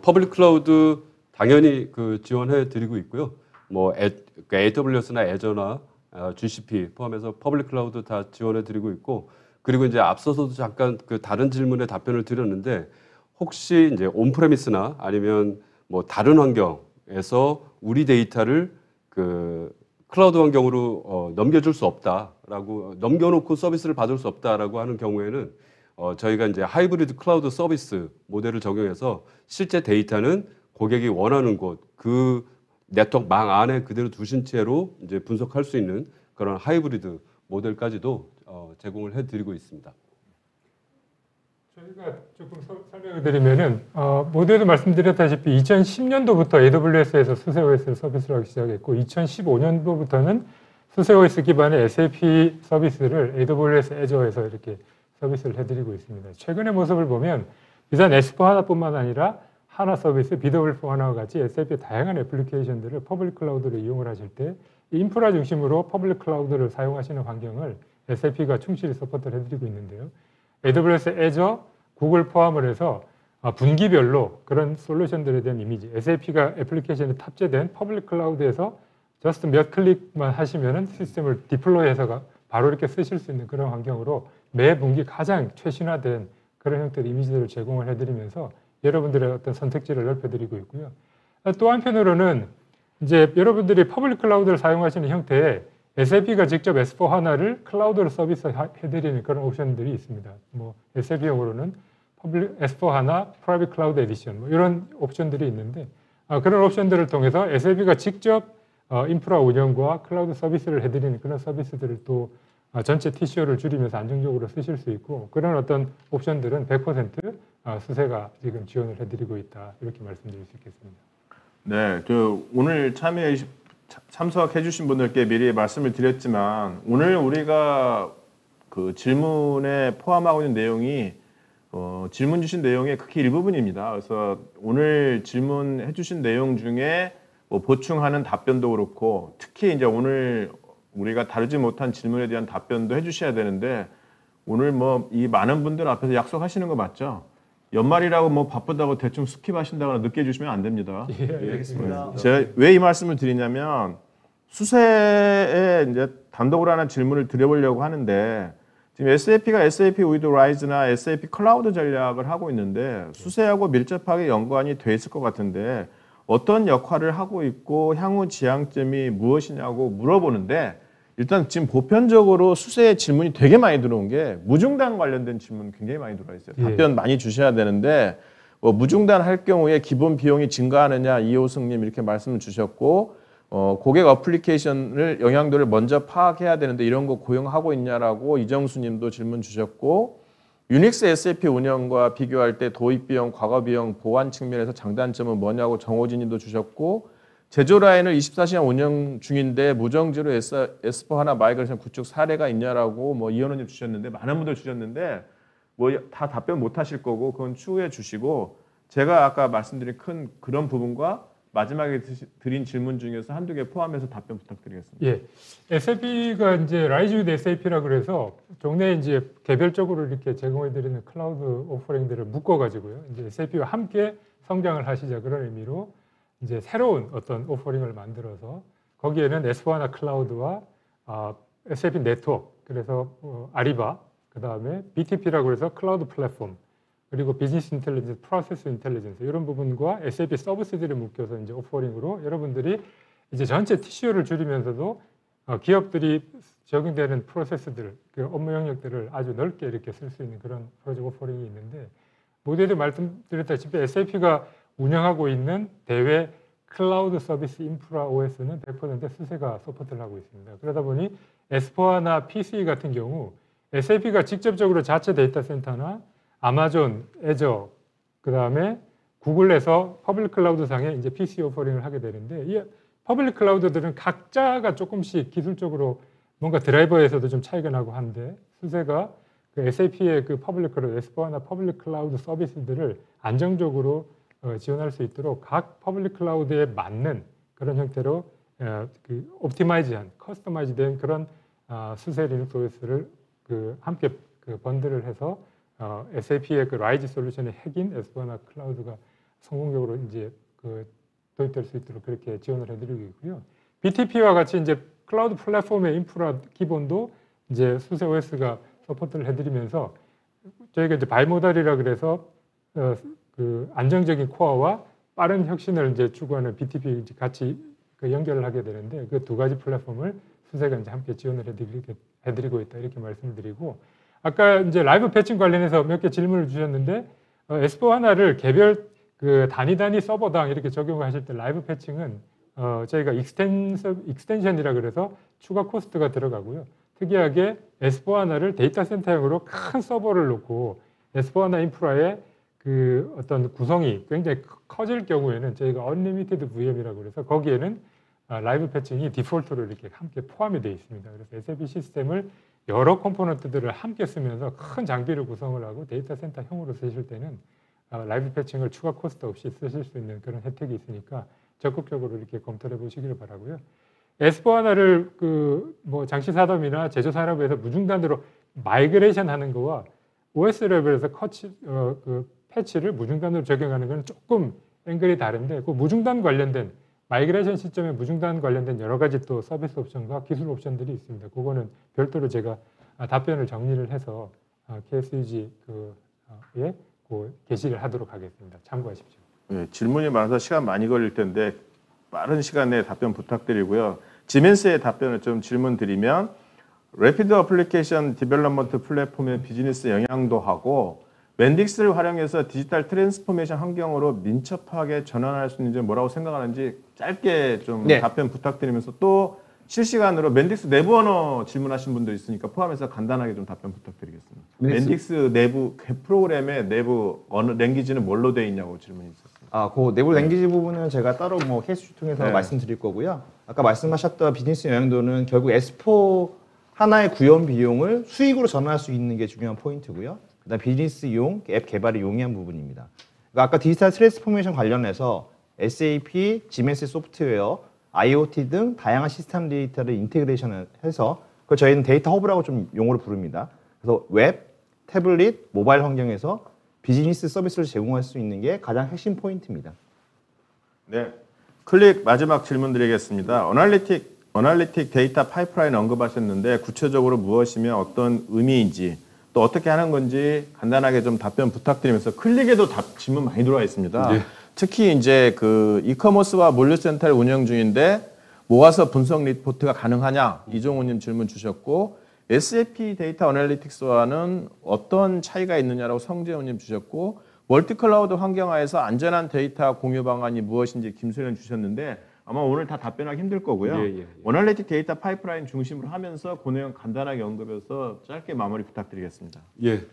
퍼블릭 클라우드 당연히 그 지원해 드리고 있고요. 뭐 AWS나 애저나 GCP 포함해서 퍼블릭 클라우드 다 지원해 드리고 있고 그리고 이제 앞서서도 잠깐 그 다른 질문에 답변을 드렸는데 혹시 이제 온프레미스나 아니면 뭐 다른 환경에서 우리 데이터를 그 클라우드 환경으로 넘겨줄 수 없다라고 넘겨놓고 서비스를 받을 수 없다라고 하는 경우에는 저희가 이제 하이브리드 클라우드 서비스 모델을 적용해서 실제 데이터는 고객이 원하는 곳 그 네트워크 망 안에 그대로 두신 채로 이제 분석할 수 있는 그런 하이브리드 모델까지도 제공을 해드리고 있습니다. 저희가 조금 설명을 드리면은 모두에도 말씀드렸다시피 2010년도부터 AWS에서 수세OS 서비스를 하기 시작했고 2015년도부터는 수세OS 기반의 SAP 서비스를 AWS 애저에서 이렇게 서비스를 해드리고 있습니다. 최근의 모습을 보면 비단 S4 하나뿐만 아니라 하나 서비스, BW4 하나와 같이 SAP의 다양한 애플리케이션들을 퍼블릭 클라우드를 이용을 하실 때 인프라 중심으로 퍼블릭 클라우드를 사용하시는 환경을 SAP가 충실히 서포트를 해드리고 있는데요. AWS 애저, 구글 포함을 해서 분기별로 그런 솔루션들에 대한 이미지, SAP가 애플리케이션에 탑재된 퍼블릭 클라우드에서 저스트 몇 클릭만 하시면은 시스템을 디플로이해서 바로 이렇게 쓰실 수 있는 그런 환경으로 매 분기 가장 최신화된 그런 형태의 이미지들을 제공을 해드리면서 여러분들의 어떤 선택지를 넓혀드리고 있고요. 또 한편으로는 이제 여러분들이 퍼블릭 클라우드를 사용하시는 형태의 SAP가 직접 S4 하나를 클라우드로 서비스 해드리는 그런 옵션들이 있습니다. 뭐 SAP용으로는 S4 하나 프라이빗 클라우드 에디션 뭐 이런 옵션들이 있는데 그런 옵션들을 통해서 SAP가 직접 인프라 운영과 클라우드 서비스를 해드리는 그런 서비스들을 또 전체 TCO를 줄이면서 안정적으로 쓰실 수 있고 그런 어떤 옵션들은 100% 수세가 지금 지원을 해드리고 있다 이렇게 말씀드릴 수 있겠습니다. 네, 오늘 참석해주신 분들께 미리 말씀을 드렸지만 오늘 우리가 그 질문에 포함하고 있는 내용이 질문 주신 내용의 극히 일부분입니다. 그래서 오늘 질문해주신 내용 중에 뭐 보충하는 답변도 그렇고 특히 이제 오늘 우리가 다루지 못한 질문에 대한 답변도 해주셔야 되는데 오늘 뭐 이 많은 분들 앞에서 약속하시는 거 맞죠? 연말이라고 뭐 바쁘다고 대충 스킵하신다거나 늦게 해주시면 안 됩니다. 예, 알겠습니다. 제가 왜 이 말씀을 드리냐면 수세에 이제 단독으로 하는 질문을 드려보려고 하는데 지금 SAP가 SAP with Rise나 SAP 클라우드 전략을 하고 있는데 수세하고 밀접하게 연관이 돼 있을 것 같은데 어떤 역할을 하고 있고 향후 지향점이 무엇이냐고 물어보는데 일단 지금 보편적으로 수세의 질문이 되게 많이 들어온 게 무중단 관련된 질문 굉장히 많이 들어와 있어요. 답변 많이 주셔야 되는데 뭐 무중단 할 경우에 기본 비용이 증가하느냐 이호승님 이렇게 말씀을 주셨고 고객 어플리케이션을 영향도를 먼저 파악해야 되는데 이런 거 고용하고 있냐라고 이정수님도 질문 주셨고 유닉스 SAP 운영과 비교할 때 도입 비용, 과거 비용, 보완 측면에서 장단점은 뭐냐고 정호진님도 주셨고 제조 라인을 24시간 운영 중인데 무정지로 S4HANA 마이그레이션 구축 사례가 있냐라고 뭐 이현우님 주셨는데 많은 분들 주셨는데 뭐 다 답변 못 하실 거고 그건 추후에 주시고 제가 아까 말씀드린 큰 그런 부분과 마지막에 드린 질문 중에서 한두 개 포함해서 답변 부탁드리겠습니다. 예, SAP가 이제 라이즈 with SAP라 그래서 종래 이제 개별적으로 이렇게 제공해드리는 클라우드 오퍼링들을 묶어가지고요. 이제 SAP와 함께 성장을 하시자 그런 의미로 이제 새로운 어떤 오퍼링을 만들어서 거기에는 S4HANA 클라우드와 SAP 네트워크 그래서 아리바 그 다음에 BTP라고 해서 클라우드 플랫폼 그리고 비즈니스 인텔리전스, 프로세스 인텔리전스 이런 부분과 SAP 서비스들을 묶여서 이제 오퍼링으로 여러분들이 이제 전체 TCO를 줄이면서도 기업들이 적용되는 프로세스들, 그 업무 영역들을 아주 넓게 이렇게 쓸 수 있는 그런 프로젝트 오퍼링이 있는데 모두에도 말씀드렸다시피 SAP가 운영하고 있는 대외 클라우드 서비스 인프라 OS는 100% 수세가 서포트를 하고 있습니다. 그러다 보니 S4HANA PC 같은 경우 SAP가 직접적으로 자체 데이터 센터나 아마존, 애저, 그 다음에 구글에서 퍼블릭 클라우드 상에 이제 PC 오퍼링을 하게 되는데 이 퍼블릭 클라우드들은 각자가 조금씩 기술적으로 뭔가 드라이버에서도 좀 차이가 나고 한데 수세가 그 SAP의 그 퍼블릭 클라우드, S4HANA 퍼블릭 클라우드 서비스들을 안정적으로 지원할 수 있도록 각 퍼블릭 클라우드에 맞는 그런 형태로 그 옵티마이즈한, 커스터마이즈된 그런 수세 리눅스 OS를 그 함께 그 번들을 해서 SAP의 그 라이즈 솔루션의 핵인 S4HANA 클라우드가 성공적으로 이제 그 도입될 수 있도록 그렇게 지원을 해드리고 있고요. BTP와 같이 이제 클라우드 플랫폼의 인프라 기본도 이제 수세 OS가 서포트를 해드리면서 저희가 이제 바이모달이라 그래서 그 안정적인 코어와 빠른 혁신을 이제 추구하는 BTP 같이 그 연결을 하게 되는데 그 두 가지 플랫폼을 수세가 이제 함께 지원을 해드리고 있다 이렇게 말씀을 드리고 아까 이제 라이브 패칭 관련해서 몇 개 질문을 주셨는데 S4HANA를 개별 그 단위 서버당 이렇게 적용하실 때 라이브 패칭은 저희가 익스텐션이라 그래서 추가 코스트가 들어가고요. 특이하게 S4HANA를 데이터 센터형으로 큰 서버를 놓고 S4HANA 인프라의 그 어떤 구성이 굉장히 커질 경우에는 저희가 Unlimited VM이라고 그래서 거기에는 라이브 패칭이 디폴트로 이렇게 함께 포함이 되어 있습니다. 그래서 SAP 시스템을 여러 컴포넌트들을 함께 쓰면서 큰 장비를 구성을 하고 데이터 센터형으로 쓰실 때는 라이브 패칭을 추가 코스트 없이 쓰실 수 있는 그런 혜택이 있으니까 적극적으로 이렇게 검토해 보시기를 바라고요. S4HANA를 그 뭐 장시 사업이나 제조 산업에서 무중단으로 마이그레이션 하는 거와 OS 레벨에서 그 패치를 무중단으로 적용하는 건 조금 앵글이 다른데 그 무중단 관련된 마이그레이션 시점에 무중단 관련된 여러 가지 또 서비스 옵션과 기술 옵션들이 있습니다. 그거는 별도로 제가 답변을 정리를 해서 KSUG 그에 게시를 하도록 하겠습니다. 참고하십시오. 네, 질문이 많아서 시간 많이 걸릴 텐데 빠른 시간 내에 답변 부탁드리고요. 지멘스의 답변을 좀 질문 드리면 래피드 어플리케이션 디벨롭먼트 플랫폼의 비즈니스 영향도하고 멘딕스를 활용해서 디지털 트랜스포메이션 환경으로 민첩하게 전환할 수 있는지 뭐라고 생각하는지 짧게 좀 답변 부탁드리면서 또 실시간으로 맨딕스 내부 언어 질문하신 분들 있으니까 포함해서 간단하게 좀 답변 부탁드리겠습니다. 맨딕스 내부 프로그램의 내부 언어 랭귀지는 뭘로 되어 있냐고 질문이 있었습니다. 그 내부 랭귀지 부분은 제가 따로 뭐 케이스 통해서 네. 말씀드릴 거고요. 아까 말씀하셨던 비즈니스 영향도는 결국 S4 하나의 구현 비용을 수익으로 전환할 수 있는 게 중요한 포인트고요. 그다음 비즈니스 이용, 앱 개발이 용이한 부분입니다. 그러니까 아까 디지털 트랜스포메이션 관련해서 SAP, GMS 소프트웨어, IoT 등 다양한 시스템 데이터를 인테그레이션해서 그걸 저희는 데이터 허브라고 좀 용어를 부릅니다. 그래서 웹, 태블릿, 모바일 환경에서 비즈니스 서비스를 제공할 수 있는 게 가장 핵심 포인트입니다. 네, 클릭 마지막 질문 드리겠습니다. 어널리틱 데이터 파이프라인 언급하셨는데 구체적으로 무엇이며 어떤 의미인지 또 어떻게 하는 건지 간단하게 좀 답변 부탁드리면서 클릭에도 질문 많이 들어와 있습니다. 네. 특히 이제 그 이커머스와 물류센터를 운영 중인데 모아서 분석 리포트가 가능하냐 이종훈님 질문 주셨고 SAP 데이터 어널리틱스와는 어떤 차이가 있느냐라고 성재훈님 주셨고 멀티클라우드 환경하에서 안전한 데이터 공유 방안이 무엇인지 김소연 주셨는데 아마 오늘 다 답변하기 힘들 거고요. 예. 어널리틱 데이터 파이프라인 중심으로 하면서 그 내용 간단하게 언급해서 짧게 마무리 부탁드리겠습니다. 예.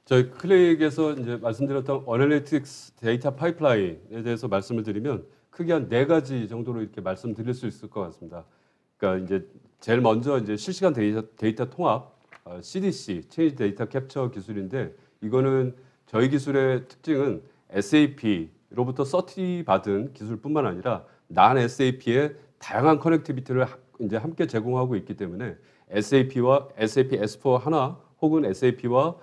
저희 클릭에서 이제 말씀드렸던 어널리틱스 데이터 파이프라인에 대해서 말씀을 드리면 크게 한 4가지 정도로 이렇게 말씀드릴 수 있을 것 같습니다. 그러니까 이제 제일 먼저 이제 실시간 데이터 통합 CDC 체인지 데이터 캡처 기술인데 이거는 저희 기술의 특징은 SAP로부터 서티 받은 기술뿐만 아니라 난 SAP의 다양한 커넥티비티를 이제 함께 제공하고 있기 때문에 SAP와 SAP S4 하나 혹은 SAP와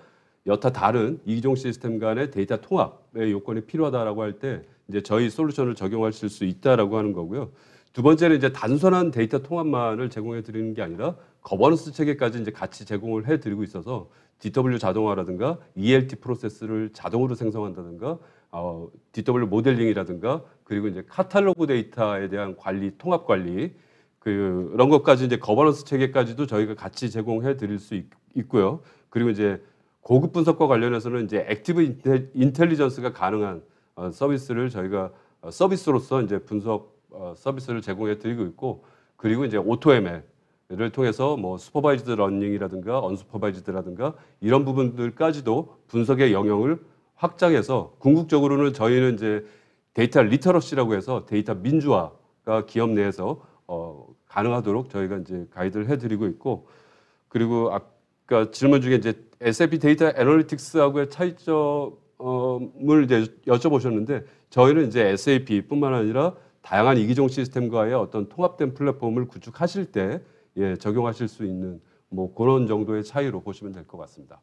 여타 다른 이종 시스템 간의 데이터 통합의 요건이 필요하다라고 할 때 이제 저희 솔루션을 적용하실 수 있다라고 하는 거고요. 두 번째는 이제 단순한 데이터 통합만을 제공해 드리는 게 아니라 거버넌스 체계까지 이제 같이 제공을 해 드리고 있어서 DW 자동화라든가 ELT 프로세스를 자동으로 생성한다든가 DW 모델링이라든가 그리고 이제 카탈로그 데이터에 대한 관리, 통합 관리 그런 것까지 이제 거버넌스 체계까지도 저희가 같이 제공해 드릴 수 있고요. 그리고 이제 고급 분석과 관련해서는 이제 액티브 인텔리전스가 가능한 서비스를 저희가 서비스로서 이제 분석 서비스를 제공해 드리고 있고 그리고 이제 오토 ML을 통해서 뭐 슈퍼바이즈드 러닝이라든가 언슈퍼바이즈드라든가 이런 부분들까지도 분석의 영역을 확장해서 궁극적으로는 저희는 이제 데이터 리터러시라고 해서 데이터 민주화가 기업 내에서 가능하도록 저희가 이제 가이드를 해드리고 있고 그리고 아까 질문 중에 이제 SAP 데이터 애널리틱스하고의 차이점을 이제 여쭤보셨는데 저희는 이제 SAP뿐만 아니라 다양한 이기종 시스템과의 어떤 통합된 플랫폼을 구축하실 때 적용하실 수 있는 뭐 그런 정도의 차이로 보시면 될 것 같습니다.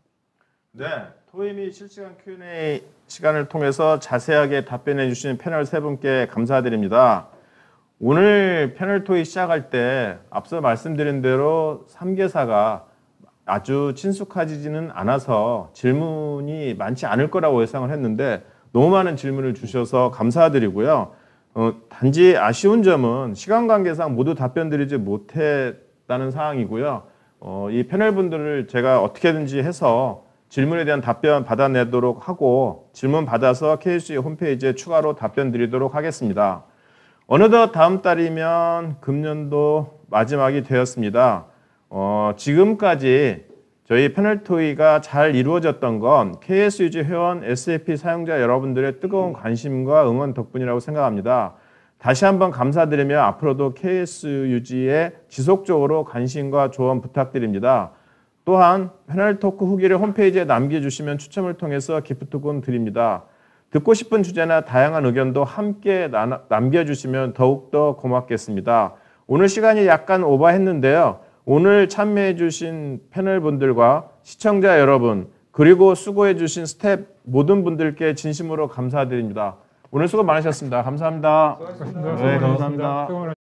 네, 토이미 실시간 Q&A 시간을 통해서 자세하게 답변해 주신 패널 세 분께 감사드립니다. 오늘 패널 토의 시작할 때 앞서 말씀드린 대로 3개사가 아주 친숙하지는 않아서 질문이 많지 않을 거라고 예상을 했는데 너무 많은 질문을 주셔서 감사드리고요. 단지 아쉬운 점은 시간 관계상 모두 답변 드리지 못했다는 사항이고요. 이 패널 분들을 제가 어떻게든지 해서 질문에 대한 답변 받아내도록 하고 질문 받아서 KSC 홈페이지에 추가로 답변 드리도록 하겠습니다. 어느덧 다음 달이면 금년도 마지막이 되었습니다. 지금까지 저희 패널 토의가 잘 이루어졌던 건 KSUG 회원 SAP 사용자 여러분들의 뜨거운 관심과 응원 덕분이라고 생각합니다. 다시 한번 감사드리며 앞으로도 KSUG에 지속적으로 관심과 조언 부탁드립니다. 또한 패널 토크 후기를 홈페이지에 남겨주시면 추첨을 통해서 기프트콘 드립니다. 듣고 싶은 주제나 다양한 의견도 함께 남겨주시면 더욱더 고맙겠습니다. 오늘 시간이 약간 오버했는데요. 오늘 참여해주신 패널분들과 시청자 여러분 그리고 수고해주신 스태프 모든 분들께 진심으로 감사드립니다. 오늘 수고 많으셨습니다. 감사합니다. 수고하셨습니다. 네, 감사합니다. 수고 많으셨습니다.